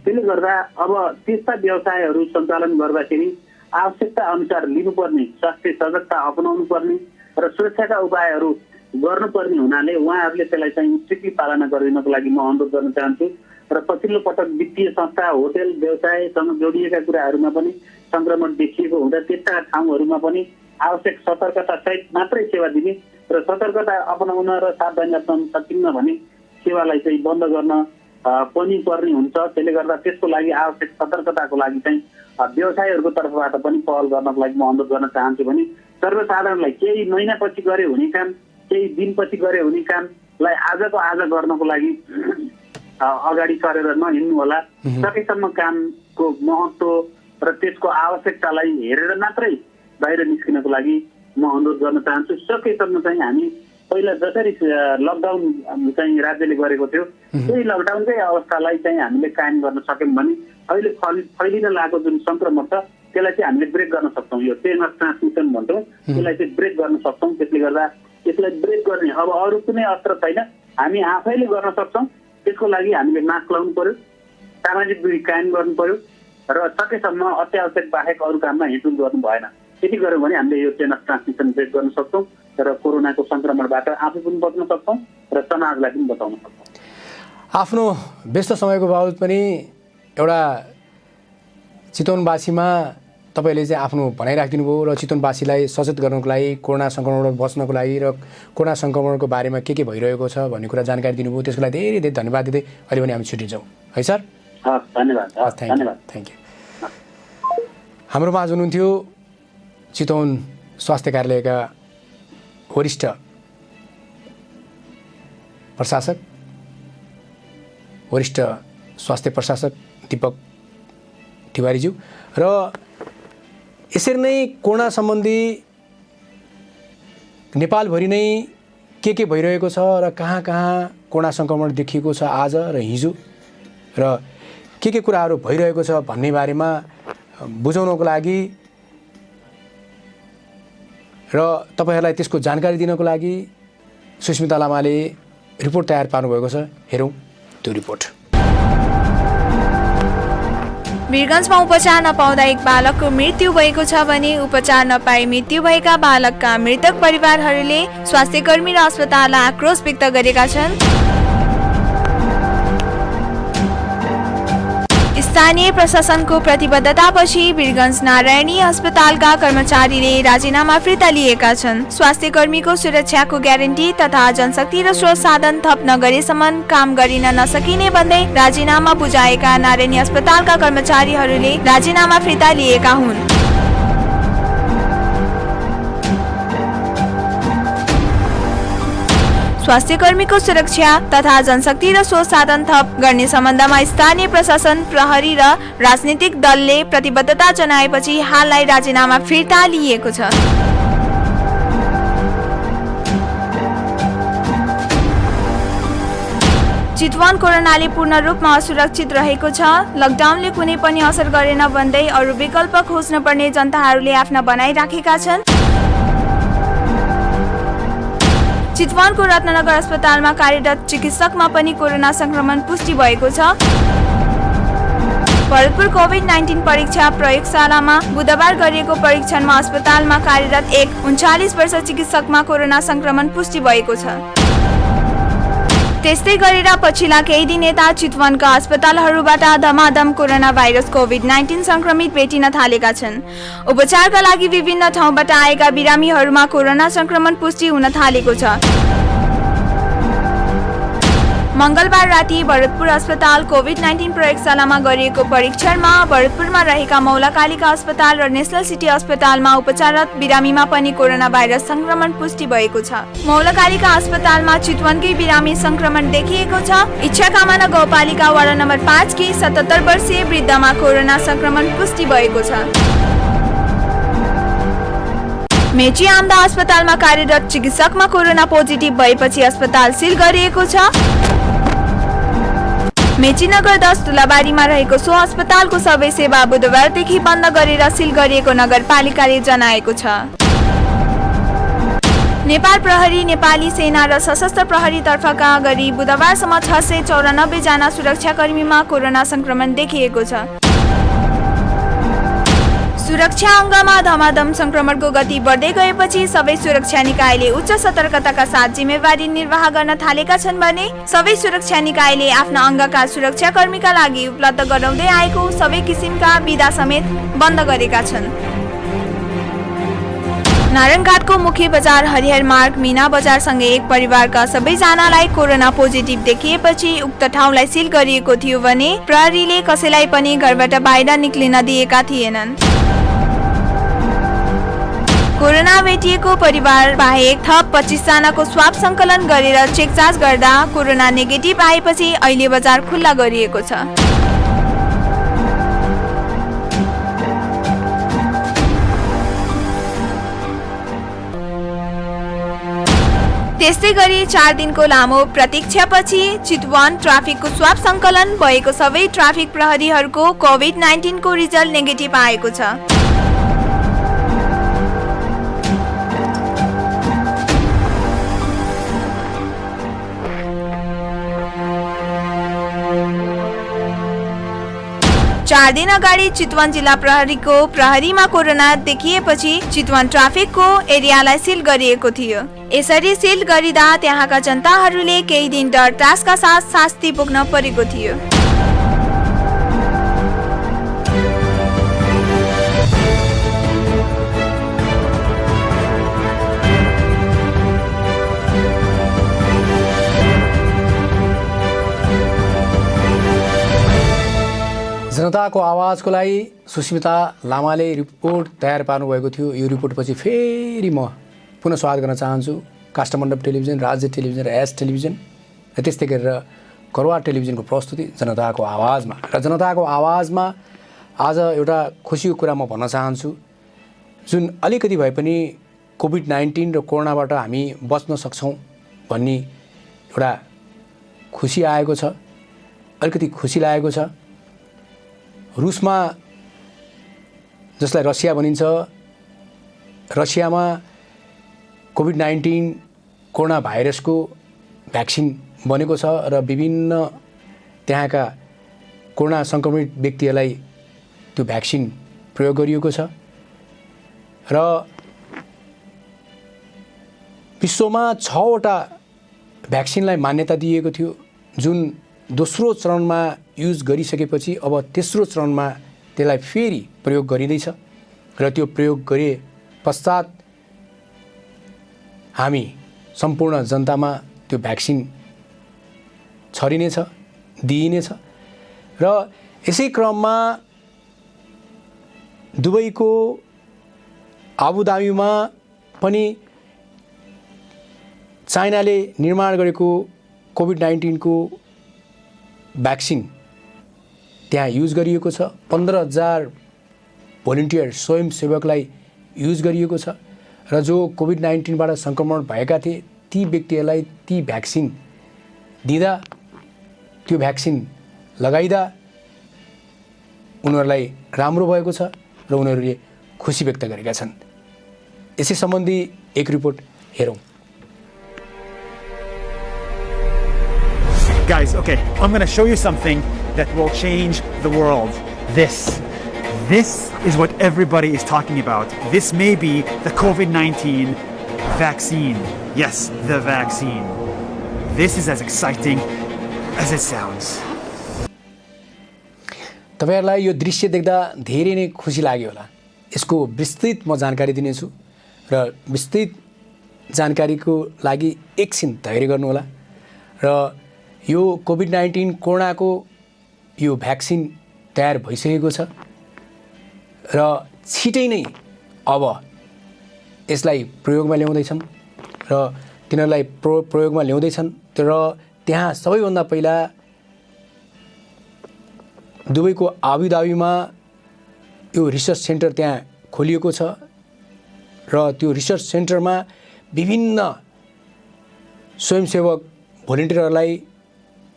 त्यसले गर्दा अब त्यस्ता व्यवसायहरू सञ्चालन गर्दाखेरि आवश्यकता अनुसार लिनुपर्ने स्वास्थ्य सजगता अपनाउनु पर्ने र सुरक्षाका उपायहरू गर्नुपर्ने हुनाले उहाँहरूले त्यसलाई चाहिँ स्ट्रिक्टली पालना गरिदिनको लागि म अनुरोध गर्न चाहन्छु। र पछिल्लो पटक वित्तीय संस्था होटेल व्यवसायसँग जोडिएका कुराहरूमा पनि सङ्क्रमण देखिएको हुँदा त्यस्ता ठाउँहरूमा पनि आवश्यक सतर्कता सहित मात्रै सेवा दिने र सतर्कता अपनाउन र सावधानी अपनाउन सकिन्न भने सेवालाई चाहिँ बन्द गर्न पनि पर्ने हुन्छ। त्यसले गर्दा त्यसको लागि आवश्यक सतर्कताको लागि चाहिँ व्यवसायहरूको तर्फबाट पनि पहल गर्नको लागि म अनुरोध गर्न चाहन्छु भने सर्वसाधारणलाई केही महिनापछि गरे हुने काम केही दिनपछि गरे हुने कामलाई आजको आज गर्नको लागि अगाडि सरेर नहिँड्नु होला। सकेसम्म कामको महत्त्व र त्यसको आवश्यकतालाई हेरेर मात्रै बाहिर निस्किनको लागि म अनुरोध गर्न चाहन्छु। सकेसम्म चाहिँ हामी पहिला जसरी लकडाउन चाहिँ राज्यले गरेको थियो त्यही लकडाउनकै अवस्थालाई चाहिँ हामीले कायम गर्न सक्यौँ भने अहिले फैलिन लागेको जुन सङ्क्रमण छ त्यसलाई चाहिँ हामीले ब्रेक गर्न सक्छौँ। यो चेन अफ ट्रान्समिसन भन्छौँ, त्यसलाई चाहिँ ब्रेक गर्न सक्छौँ। त्यसले गर्दा यसलाई ब्रेक गर्ने अब अरू कुनै अस्त्र छैन, हामी आफैले गर्न सक्छौँ। त्यसको लागि हामीले मास्क लगाउनु पर्यो, सामाजिक दूरी कायम गर्नु पर्यो र सकेसम्म अत्यावश्यक बाहेक अरू काममा हिँडडुल गर्नु भएन। त्यति गऱ्यौँ भने हामीले यो चेन अफ ट्रान्समिसन ब्रेक गर्न सक्छौँ र कोरोनाको सङ्क्रमणबाट आफू पनि बच्न सक्छौँ र समाजलाई पनि बचाउन सक्छौँ। आफ्नो व्यस्त समयको बावजुद पनि एउटा चितवनवासीमा तपाईँले चाहिँ आफ्नो भनाइ राखिदिनु भयो र चितवनवासीलाई सचेत गर्नको लागि कोरोना सङ्क्रमणबाट बच्नको लागि र कोरोना सङ्क्रमणको बारेमा के भइरहेको छ भन्ने कुरा जानकारी दिनुभयो। त्यसको लागि धेरै धेरै धन्यवाद दिँदै अहिले पनि हामी छुट्टिन्छौँ है सर। धन्यवाद थ्याङ्क यू। हाम्रो माझ हुनुहुन्थ्यो चितवन स्वास्थ्य कार्यालयका वरिष्ठ वरिष्ठ स्वास्थ्य प्रशासक दीपक तिवारीज्यू र यसरी नै कोरोना सम्बन्धी नेपालभरि नै के भइरहेको छ र कहाँ कहाँ कोरोना सङ्क्रमण देखिएको छ आज र हिजो र के कुराहरू भइरहेको छ भन्ने बारेमा बुझाउनको लागि र तपाईहरूलाई त्यसको जानकारी दिनको लागि सुस्मिता लामाले रिपोर्ट तयार पार्नुभएको छ। हेरौँ त्यो रिपोर्ट। वीरगञ्जमा उपचार नपाउँदा एक बालकको मृत्यु भएको छ भने उपचार नपाई मृत्यु भएका बालकका मृतक परिवारहरूले स्वास्थ्यकर्मी र अस्पताललाई आक्रोश व्यक्त गरेका छन्। स्थानीय प्रशासनको प्रतिबद्धतापछि वीरगञ्ज नारायणी अस्पतालका कर्मचारीले राजीनामा फिर्ता लिएका छन्। स्वास्थ्यकर्मीको सुरक्षाको ग्यारेन्टी तथा जनशक्ति र स्रोत साधन थप नगरेसम्म काम गरिन नसकिने भन्दै राजीनामा बुझाएका नारायणी अस्पतालका कर्मचारीहरूले राजीनामा फिर्ता लिएका हुन्। स्वास्थ्यकर्मीको सुरक्षा तथा जनशक्ति र स्रोत साधन थप गर्ने सम्बन्धमा स्थानीय प्रशासन, प्रहरी र राजनीतिक दलले प्रतिबद्धता जनाएपछि हाललाई राजीनामा फिर्ता लिएको छ। चितवन कोरोनाले पूर्ण रूपमा असुरक्षित रहेको छ। लकडाउनले कुनै पनि असर गरेन भन्दै अरू विकल्प खोज्न पर्ने जनताहरूले आफ्ना भनाइ राखेका छन्। चितवनको रत्नगर अस्पतालमा कार्यरत चिकित्सकमा पनि कोरोना संक्रमण पुष्टि भएको छ। भरतपुर कोभिड-19 परीक्षा प्रयोगशालामा बुधबार गरिएको परीक्षणमा अस्पतालमा कार्यरत एक 39 वर्ष चिकित्सकमा कोरोना संक्रमण पुष्टि भएको छ। त्यस्तै गरेर पछिल्ला केही दिन यता चितवनका अस्पतालहरूबाट धमाधम कोरोना भाइरस कोभिड-19 संक्रमित भेटिन थालेका छन्। उपचारका लागि विभिन्न ठाउँबाट आएका बिरामीहरूमा कोरोना संक्रमण पुष्टि हुन थालेको छ। मंगलबार राति भरतपुर अस्पताल कोभिड-19 प्रयोगशालामा गरिएको परीक्षणमा भरतपुरमा रहेका मौलाकालिका अस्पताल र नेशनल सिटी अस्पतालमा उपचाररत बिरामीमा पनि कोरोना भाइरस संक्रमण पुष्टि भएको छ। मौलाकालिका अस्पतालमा चितवनकै बिरामी संक्रमण देखिएको छ। इच्छाकामना गाउँपालिका वडा नम्बर 5 की 77 वर्षीय वृद्धमा कोरोना संक्रमण पुष्टि भएको छ। मेची आमदा अस्पतालमा कार्यरत चिकित्सकमा कोरोना पोजिटिभ भएपछि अस्पताल सिल गरिएको छ। मेची नगर 10 तुलाबारीमा रहेको सो अस्पतालको सबै सेवा बुधबारदेखि बन्द गरेर सिल गरिएको नगरपालिकाले जनाएको छ। नेपाल प्रहरी, नेपाली सेना र सशस्त्र प्रहरीतर्फका गरी बुधबारसम्म 694 जना सुरक्षाकर्मीमा कोरोना संक्रमण देखिएको छ। सुरक्षा अङ्गमा धमाधम संक्रमणको गति बढ्दै गएपछि सबै सुरक्षा निकायले उच्च सतर्कताका साथ जिम्मेवारी निर्वाह गर्न थालेका छन् भने सबै सुरक्षा निकायले आफ्ना अङ्गका सुरक्षाकर्मीका लागि उपलब्ध गराउँदै आएको सबै किसिमका बिदा समेत बन्द गरेका छन्। नारायणघाटको मुख्य बजार हरिहर मार्ग मीना बजारसँगै एक परिवारका सबैजनालाई कोरोना पोजिटिभ देखिएपछि उक्त ठाउँलाई सिल गरिएको थियो भने प्रहरीले कसैलाई पनि घरबाट बाहिर निक्लिन दिएका थिएनन्। कोरोना भेटिएको परिवार बाहेक थप 25 जनाको स्वाब सङ्कलन गरेर चेक जाँच गर्दा कोरोना नेगेटिभ आएपछि अहिले बजार खुल्ला गरिएको छ। त्यस्तै गरी 4 दिनको लामो प्रतीक्षापछि चितवन ट्राफिकको स्वाब सङ्कलन भएको सबै ट्राफिक प्रहरीहरूको कोभिड-19 को रिजल्ट नेगेटिभ आएको छ। चार दिन अगाडि चितवन जिल्ला प्रहरीको प्रहरीमा कोरोना देखिएपछि चितवन ट्राफिकको एरियालाई सिल गरिएको थियो। यसरी सिल गरिदा त्यहाँका जनताहरूले केही दिन डर त्रासका साथ शास्ति भोग्न परेको थियो। जनताको आवाजको लागि सुस्मिता लामाले रिपोर्ट तयार पार्नुभएको थियो। यो रिपोर्टपछि फेरि म पुनः स्वागत गर्न चाहन्छु काष्ठमण्डप टेलिभिजन, राज्य टेलिभिजन र एस टेलिभिजन र त्यस्तै गरेर करवार टेलिभिजनको प्रस्तुति जनताको आवाजमा। र जनताको आवाजमा आज एउटा खुसीको कुरा म भन्न चाहन्छु। जुन अलिकति भए पनि कोभिड-19 र कोरोनाबाट हामी बच्न सक्छौँ भन्ने एउटा खुसी आएको छ, अलिकति खुसी लागेको छ। रुसमा जसलाई रसिया भनिन्छ, रसियामा कोभिड-19 कोरोना भाइरसको भ्याक्सिन बनेको छ र विभिन्न त्यहाँका कोरोना सङ्क्रमित व्यक्तिहरूलाई त्यो भ्याक्सिन प्रयोग गरिएको छ र विश्वमा 6वटा भ्याक्सिनलाई मान्यता दिएको थियो जुन दोस्रो चरणमा युज गरिसकेपछि अब तेस्रो चरणमा त्यसलाई फेरि प्रयोग गरिँदैछ र त्यो प्रयोग गरे पश्चात हामी सम्पूर्ण जनतामा त्यो भ्याक्सिन छरिनेछ, दिइनेछ। र यसै क्रममा दुबईको आबुधाबीमा पनि चाइनाले निर्माण गरेको कोभिड-19 को भ्याक्सिन त्यहाँ युज गरिएको छ। 15,000 भोलिन्टियर स्वयंसेवकलाई युज गरिएको छ र जो कोभिड-19 बाट सङ्क्रमण भएका थिए ती व्यक्तिहरूलाई ती भ्याक्सिन दिँदा, त्यो भ्याक्सिन लगाइदा उनीहरूलाई राम्रो भएको छ र उनीहरूले खुसी व्यक्त गरेका छन्। यसै सम्बन्धी एक रिपोर्ट हेरौँ। Guys, okay, I'm going to show you something that will change the world. This is what everybody is talking about. This may be the COVID-19 vaccine. Yes, the vaccine. This is as exciting as it sounds. तपाईहरुलाई यो दृश्य देख्दा धेरै नै खुसी लाग्यो होला। यसको विस्तृत म जानकारी दिनेछु र विस्तृत जानकारीको लागि एकछिन धैर्य गर्नु होला। र यो कोभिड-19 कोरोनाको यो भ्याक्सिन तयार भइसकेको छ र छिटै नै अब यसलाई प्रयोगमा ल्याउँदैछन् र तिनीहरूलाई प्रयोगमा ल्याउँदैछन्। र त्यहाँ सबैभन्दा पहिला दुबईको आबुधाबीमा यो रिसर्च सेन्टर त्यहाँ खोलिएको छ र त्यो रिसर्च सेन्टरमा विभिन्न स्वयंसेवक भोलिन्टियरहरूलाई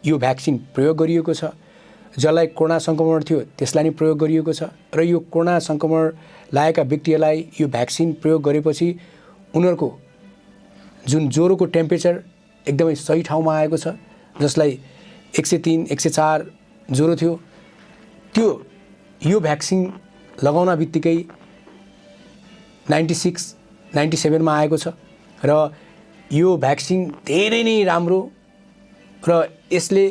यो भ्याक्सिन प्रयोग गरिएको छ। जसलाई कोरोना सङ्क्रमण थियो त्यसलाई नै प्रयोग गरिएको छ र यो कोरोना सङ्क्रमण लागेका व्यक्तिहरूलाई यो भ्याक्सिन प्रयोग गरेपछि उनीहरूको जुन ज्वरोको टेम्परेचर एकदमै सही ठाउँमा आएको छ, जसलाई 103 104 ज्वरो थियो, त्यो यो भ्याक्सिन लगाउन बित्तिकै 96 97 मा आएको छ र यो भ्याक्सिन धेरै नै राम्रो र यसले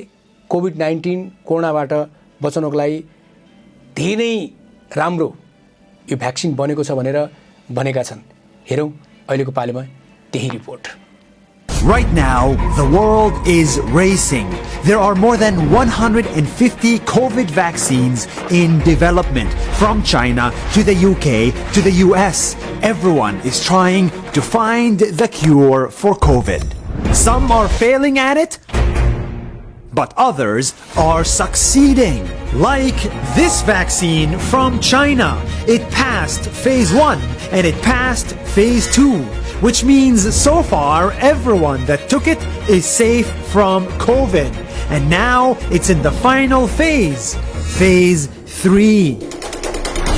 कोभिड-19 कोरोनाबाट बचाउनको लागि धेरै राम्रो यो भ्याक्सिन बनेको छ भनेर भनेका छन्। हेरौँ अहिलेको पालीमा त्यही report. Right now, the world is racing. There are more than 150 COVID vaccines in development, from China to the UK to the US. Everyone is trying to find the cure for COVID. Some are failing at it, but others are succeeding. Like this vaccine from China. It passed phase 1 and it passed phase 2. Which means so far everyone that took it is safe from COVID. And now it's in the final phase, phase 3.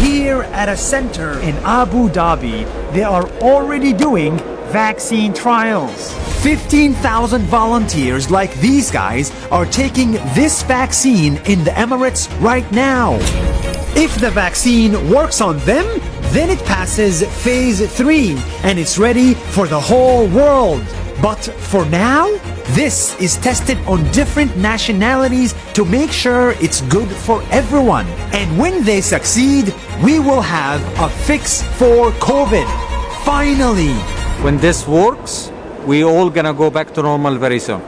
Here at a center in Abu Dhabi, they are already doing vaccine trials. 15,000 volunteers like these guys are taking this vaccine in the Emirates right now. If the vaccine works on them, then it passes phase 3 and it's ready for the whole world. But for now, this is tested on different nationalities to make sure it's good for everyone. And when they succeed, we will have a fix for COVID. Finally! When this works, we all gonna go back to normal very soon.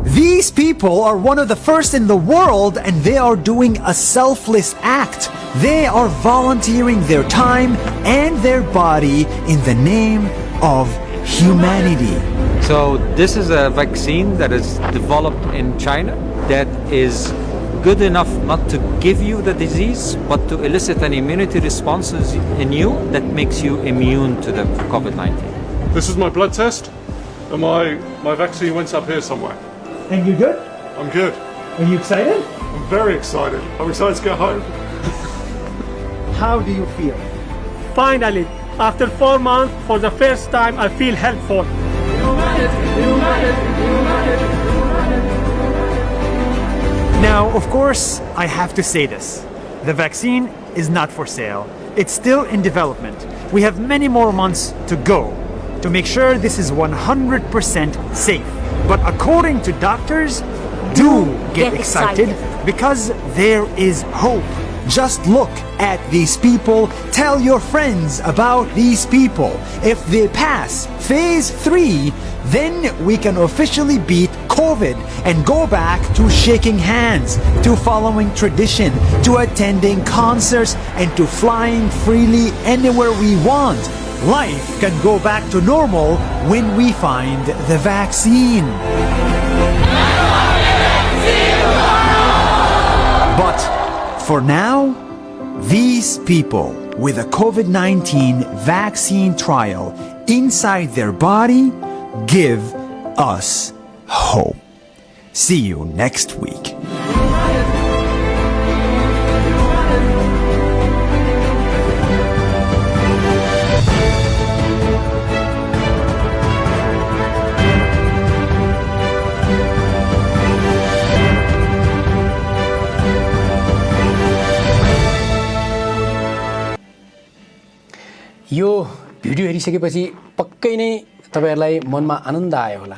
These people are one of the first in the world and they are doing a selfless act. They are volunteering their time and their body in the name of humanity. So this is a vaccine that is developed in China that is good enough not to give you the disease, but to elicit an immunity response in you that makes you immune to the COVID-19. This is my blood test, and my vaccine went up here somewhere. And you good? I'm good. Are you excited? I'm very excited. I'm excited to go home. How do you feel? Finally, after 4 months, for the first time, I feel helpful. Now, of course, I have to say this. The vaccine is not for sale. It's still in development. We have many more months to go to make sure this is 100% safe. But according to doctors, do get excited because there is hope. Just look at these people. Tell your friends about these people. If they pass phase 3, then we can officially beat COVID and go back to shaking hands, to following tradition, to attending concerts, and to flying freely anywhere we want. Life can go back to normal when we find the vaccine. But for now, these people with a COVID-19 vaccine trial inside their body give us hope. See you next week. यो video हेरिसकेपछि पक्कै नै तपाईहरुलाई मनमा आनन्द आयो होला।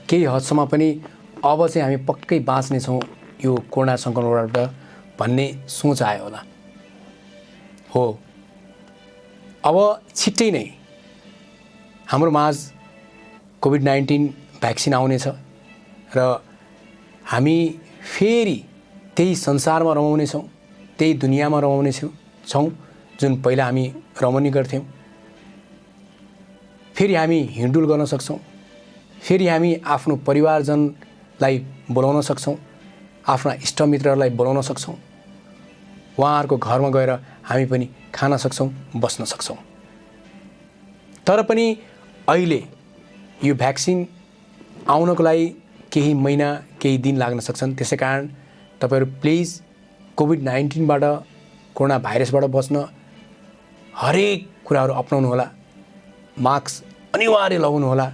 केही हदसम्म पनि अब चाहिँ हामी पक्कै बाँच्ने छौं यो कोरोना संक्रमणबाट भन्ने सोच आयो होला। हो, अब छिट्टै नै हाम्रो माझ कोभिड-19 भ्याक्सिन आउने छ र हामी फेरि त्यही संसारमा रमाउने छौं, त्यही दुनियामा रमाउने छौं जुन पहिला हामी रमणी गर्थ्यौं। फेरि हामी हिँडडुल गर्न सक्छौं, फेरि हामी आफ्नो परिवारजनलाई बोलाउन सक्छौं, आफ्ना इष्टमित्रहरूलाई बोलाउन सक्छौं, उहाँहरूको घरमा गएर हामी पनि खान सक्छौं, बस्न सक्छौं। तर पनि अहिले यो भ्याक्सिन आउनको लागि केही महिना केही दिन लाग्न सक्छन्। त्यसैकारण तपाईहरु प्लिज कोभिड-19 बाट कोरोना भाइरसबाट बच्न हरेक कुराहरू अपनाउनु होला, मास्क अनिवार्य लगाउनु होला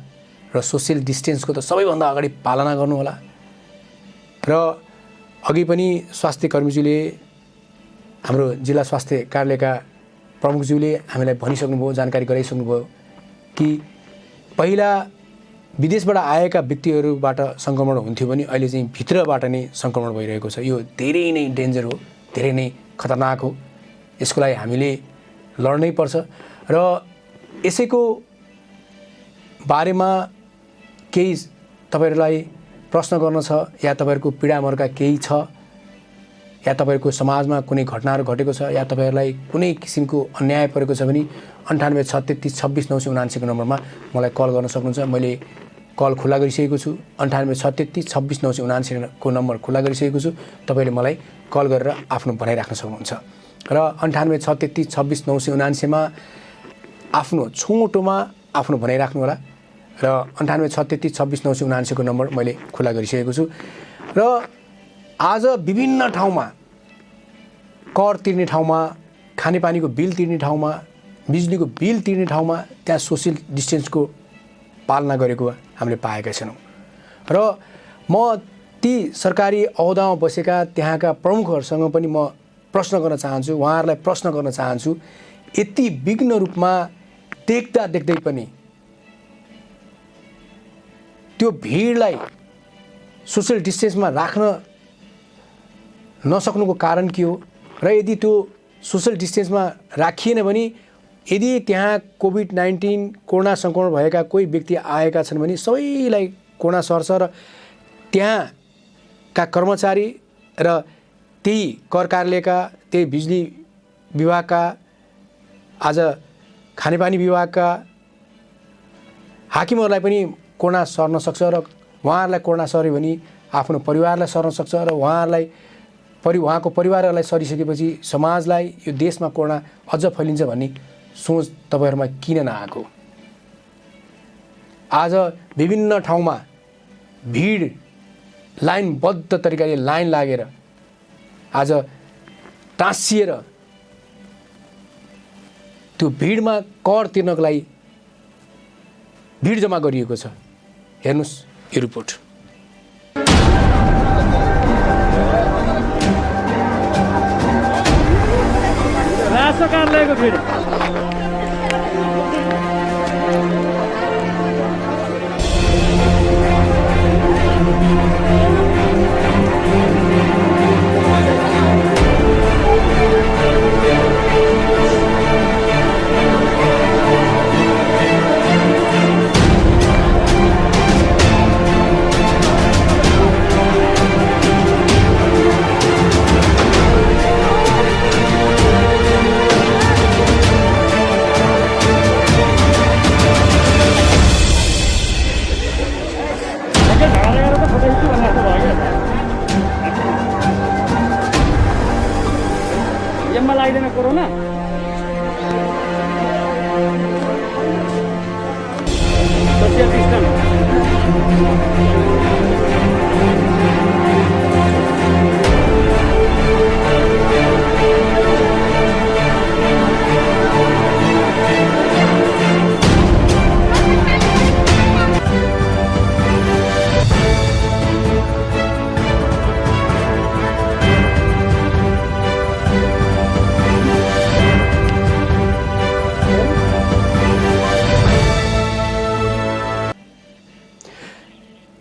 र सोसियल डिस्टेन्सको त सबैभन्दा अगाडि पालना गर्नुहोला। र अघि पनि स्वास्थ्य कर्मीज्यूले, हाम्रो जिल्ला स्वास्थ्य कार्यालयका प्रमुखज्यूले हामीलाई भनिसक्नुभयो, जानकारी गराइसक्नुभयो कि पहिला विदेशबाट आएका व्यक्तिहरूबाट सङ्क्रमण हुन्थ्यो भने अहिले चाहिँ भित्रबाट नै सङ्क्रमण भइरहेको छ। यो धेरै नै डेन्जर हो, धेरै नै खतरनाक हो। यसको लागि हामीले लड्नै पर्छ र यसैको बारेमा केही तपाईहरुलाई प्रश्न गर्न छ या तपाईहरुको पीडामर्का केही छ या तपाईहरुको समाजमा कुनै घटनाहरू घटेको छ या तपाईहरुलाई कुनै किसिमको अन्याय परेको छ भने 9863362979 को नम्बरमा मलाई कल गर्न सक्नुहुन्छ। मैले कल खुला गरिसकेको छु। 9863362979 को नम्बर खुला गरिसकेको छु। तपाईले मलाई कल गरेर आफ्नो भनाइ राख्न सक्नुहुन्छ र 9863362979 मा आफ्नो छोटोमा आफ्नो भनाइ राख्नु होला र 9863362979 को नम्बर मैले खुला गरिसकेको छु। र आज विभिन्न ठाउँमा कर तिर्ने ठाउँमा, खानेपानीको बिल तिर्ने ठाउँमा, बिजुलीको बिल तिर्ने ठाउँमा त्यहाँ सोशल डिस्टेन्सको पालना गरेको हामीले पाएका छौँ। र म ती सरकारी अहोदामा बसेका त्यहाँका प्रमुखहरूसँग पनि म प्रश्न गर्न चाहन्छु, उहाँहरूलाई प्रश्न गर्न चाहन्छु, यति विघ्न रूपमा देख्दै पनि त्यो भिडलाई सोशल डिस्टेन्समा राख्न नसक्नुको कारण के हो र यदि त्यो सोशल डिस्टेन्समा राखिएन भने यदि त्यहाँ कोभिड-19 कोरोना संक्रमण भएका कोही व्यक्ति आएका छन् भने सबैलाई कोरोना सर्छ र त्यहाँका कर्मचारी र त्यही कर कार्यालयका, त्यही बिजुली विभागका, आज खानेपानी विभागका हाकिमहरूलाई पनि कोरोना सर्न सक्छ र उहाँहरूलाई कोरोना सर्यो भने आफ्नो परिवारलाई सर्न सक्छ र उहाँको परिवारलाई सरिसकेपछि समाजलाई, यो देशमा कोरोना अझ फैलिन्छ भन्ने सोच तपाईहरुमा किन नआएको? आज विभिन्न ठाउँमा भिड लाइनबद्ध तरिकाले लाइन लागेर आज टाँसिएर त्यो भिडमा कर तिर्नको लागि भिड जम्मा गरिएको छ। हेर्नुस् यो रिपोर्ट। राष्ट्र कार्यालयको भिड जम्मा लाग्दैन कोरोना। सोशल डिस्टेन्स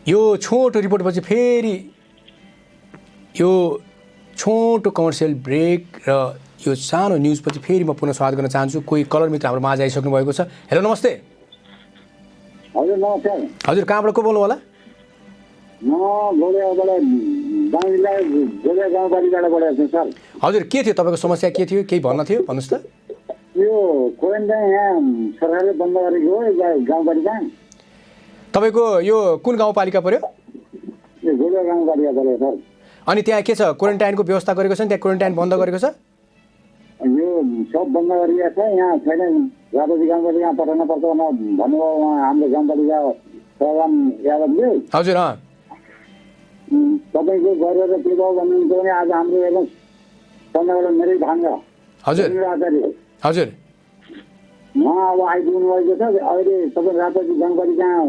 यो छोटो रिपोर्टपछि फेरि यो छोटो कमर्सियल ब्रेक र यो सानो न्युजपछि फेरि म पुनः स्वागत गर्न चाहन्छु। कोही कलर मित्र हाम्रो माझ आइसक्नु भएको छ। हेलो नमस्ते। हजुर नमस्कार। हजुर कहाँबाट को बोल्नु होला? हजुर के थियो तपाईँको समस्या, के थियो, केही भन्न थियो भन्नुहोस् त। यो क्वारेन्टाइन यहाँ सरकारले बन्द गरेको हो गाउँपालिका। तपाईँको यो कुन गाउँपालिका पर्यो? यो गोलिया गाउँपालिका पर्यो सर। अनि त्यहाँ के छ, क्वारेन्टाइनको व्यवस्था गरेको छ नि? त्यहाँ क्वारेन्टाइन बन्द गरेको छ? यो सब बन्द गरिएको छ। यहाँ छैन, राजोजी गाउँपालिका पठाउन पर्छ भन्नुभयो हाम्रो गाउँपालिका प्रधान यादवले। हजुर तपाईँको गरेर के भयो भन्नुहुन्छ भने आज हाम्रो एकदम सन्ध्याबाट मेरै भान्जा हजुर आचार्य हजुर उहाँ अब आइपुग्नु भएको छ। अहिले तपाईँ राताजी जानकारी कहाँ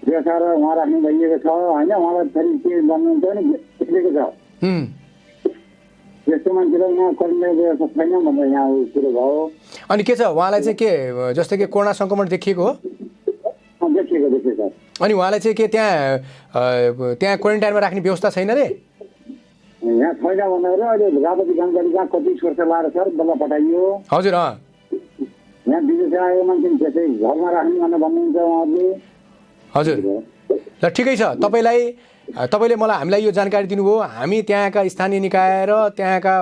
व्यवस्था र उहाँ राख्नु भइएको छ होइन। उहाँलाई फेरि के भन्नुहुन्छ भने लेखेको छ त्यस्तो मान्छेलाई यहाँ कन्ट्याक्ट व्यवस्था छैन भनेर यहाँ कुरो भयो। अनि के छ उहाँलाई चाहिँ के जस्तै कि कोरोना सङ्क्रमण देखिएको हो? देखिएको अनि उहाँलाई चाहिँ के त्यहाँ क्वारेन्टाइनमा राख्ने व्यवस्था छैन रे? यहाँ छैन भनेर अहिले राताजी जानकारी कहाँ कति सोर्स लाएर सर बल्ल पठाइयो। हजुर यहाँ विदेश आएको मान्छे त्यसै घरमा राख्ने भनेर भन्नुहुन्छ उहाँहरूले। हजुर ल ठिकै छ। तपाईँले मलाई हामीलाई यो जानकारी दिनुभयो। हामी त्यहाँका स्थानीय निकाय र त्यहाँका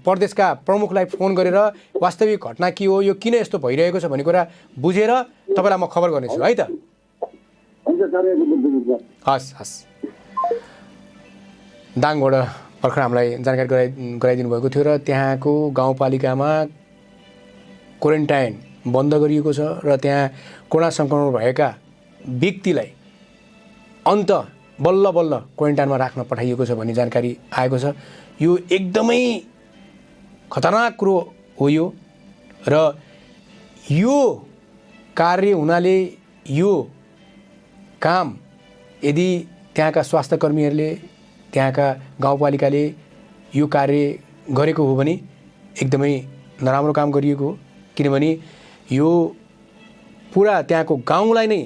प्रदेशका प्रमुखलाई फोन गरेर वास्तविक घटना के हो, यो किन यस्तो भइरहेको छ भन्ने कुरा बुझेर तपाईँलाई म खबर गर्नेछु है त। हस् हस्। दाङबाट भर्खर हामीलाई जानकारी गराइदिनु भएको थियो र त्यहाँको गाउँपालिकामा क्वारेन्टाइन बन्द गरिएको छ र त्यहाँ कोरोना सङ्क्रमण भएका व्यक्तिलाई बल्ल बल्ल क्वारेन्टाइनमा राख्न पठाइएको छ भन्ने जानकारी आएको छ। यो एकदमै खतरनाक कुरो हो यो। र यो कार्य हुनाले यो काम यदि त्यहाँका स्वास्थ्य कर्मीहरूले त्यहाँका गाउँपालिकाले यो कार्य गरेको हो भने एकदमै नराम्रो काम गरिएको हो। किनभने यो पुरा त्यहाँको गाउँलाई नै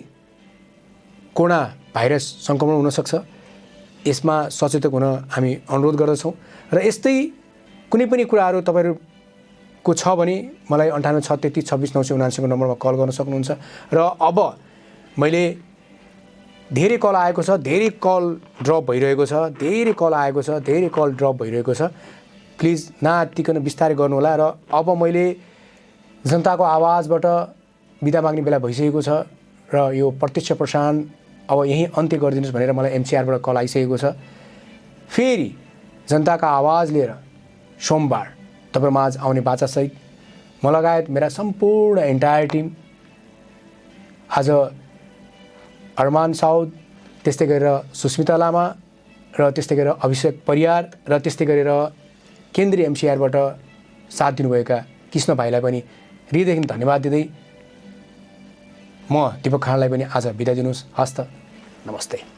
कोरोना भाइरस सङ्क्रमण हुनसक्छ। यसमा सचेतक हुन हामी अनुरोध गर्दछौँ। र यस्तै कुनै पनि कुराहरू तपाईँहरूको छ भने मलाई 9863269679 नम्बरमा कल गर्न सक्नुहुन्छ। र अब मैले धेरै कल आएको छ, धेरै कल ड्रप भइरहेको छ, प्लिज नआत्तिकन बिस्तारै गर्नुहोला। र अब मैले जनताको आवाजबाट बिदा माग्ने बेला भइसकेको छ र यो प्रत्यक्ष प्रसारण अब यहीँ अन्त्य गरिदिनुहोस् भनेर मलाई एमसिआरबाट कल आइसकेको छ। फेरि जनताका आवाज लिएर सोमबार तपाईँहरूमाझ आउने बाचासहित म लगायत मेरा सम्पूर्ण एन्टायर टिम, आज अरमान साउद, त्यस्तै गरेर सुस्मिता लामा र त्यस्तै गरेर अभिषेक परियार र त्यस्तै गरेर केन्द्रीय एमसिआरबाट साथ दिनुभएका कृष्ण भाइलाई पनि हृदयदेखि धन्यवाद दिँदै म दीपक खानलाई पनि आज बिदा दिनुहोस्। हस्त, नमस्ते।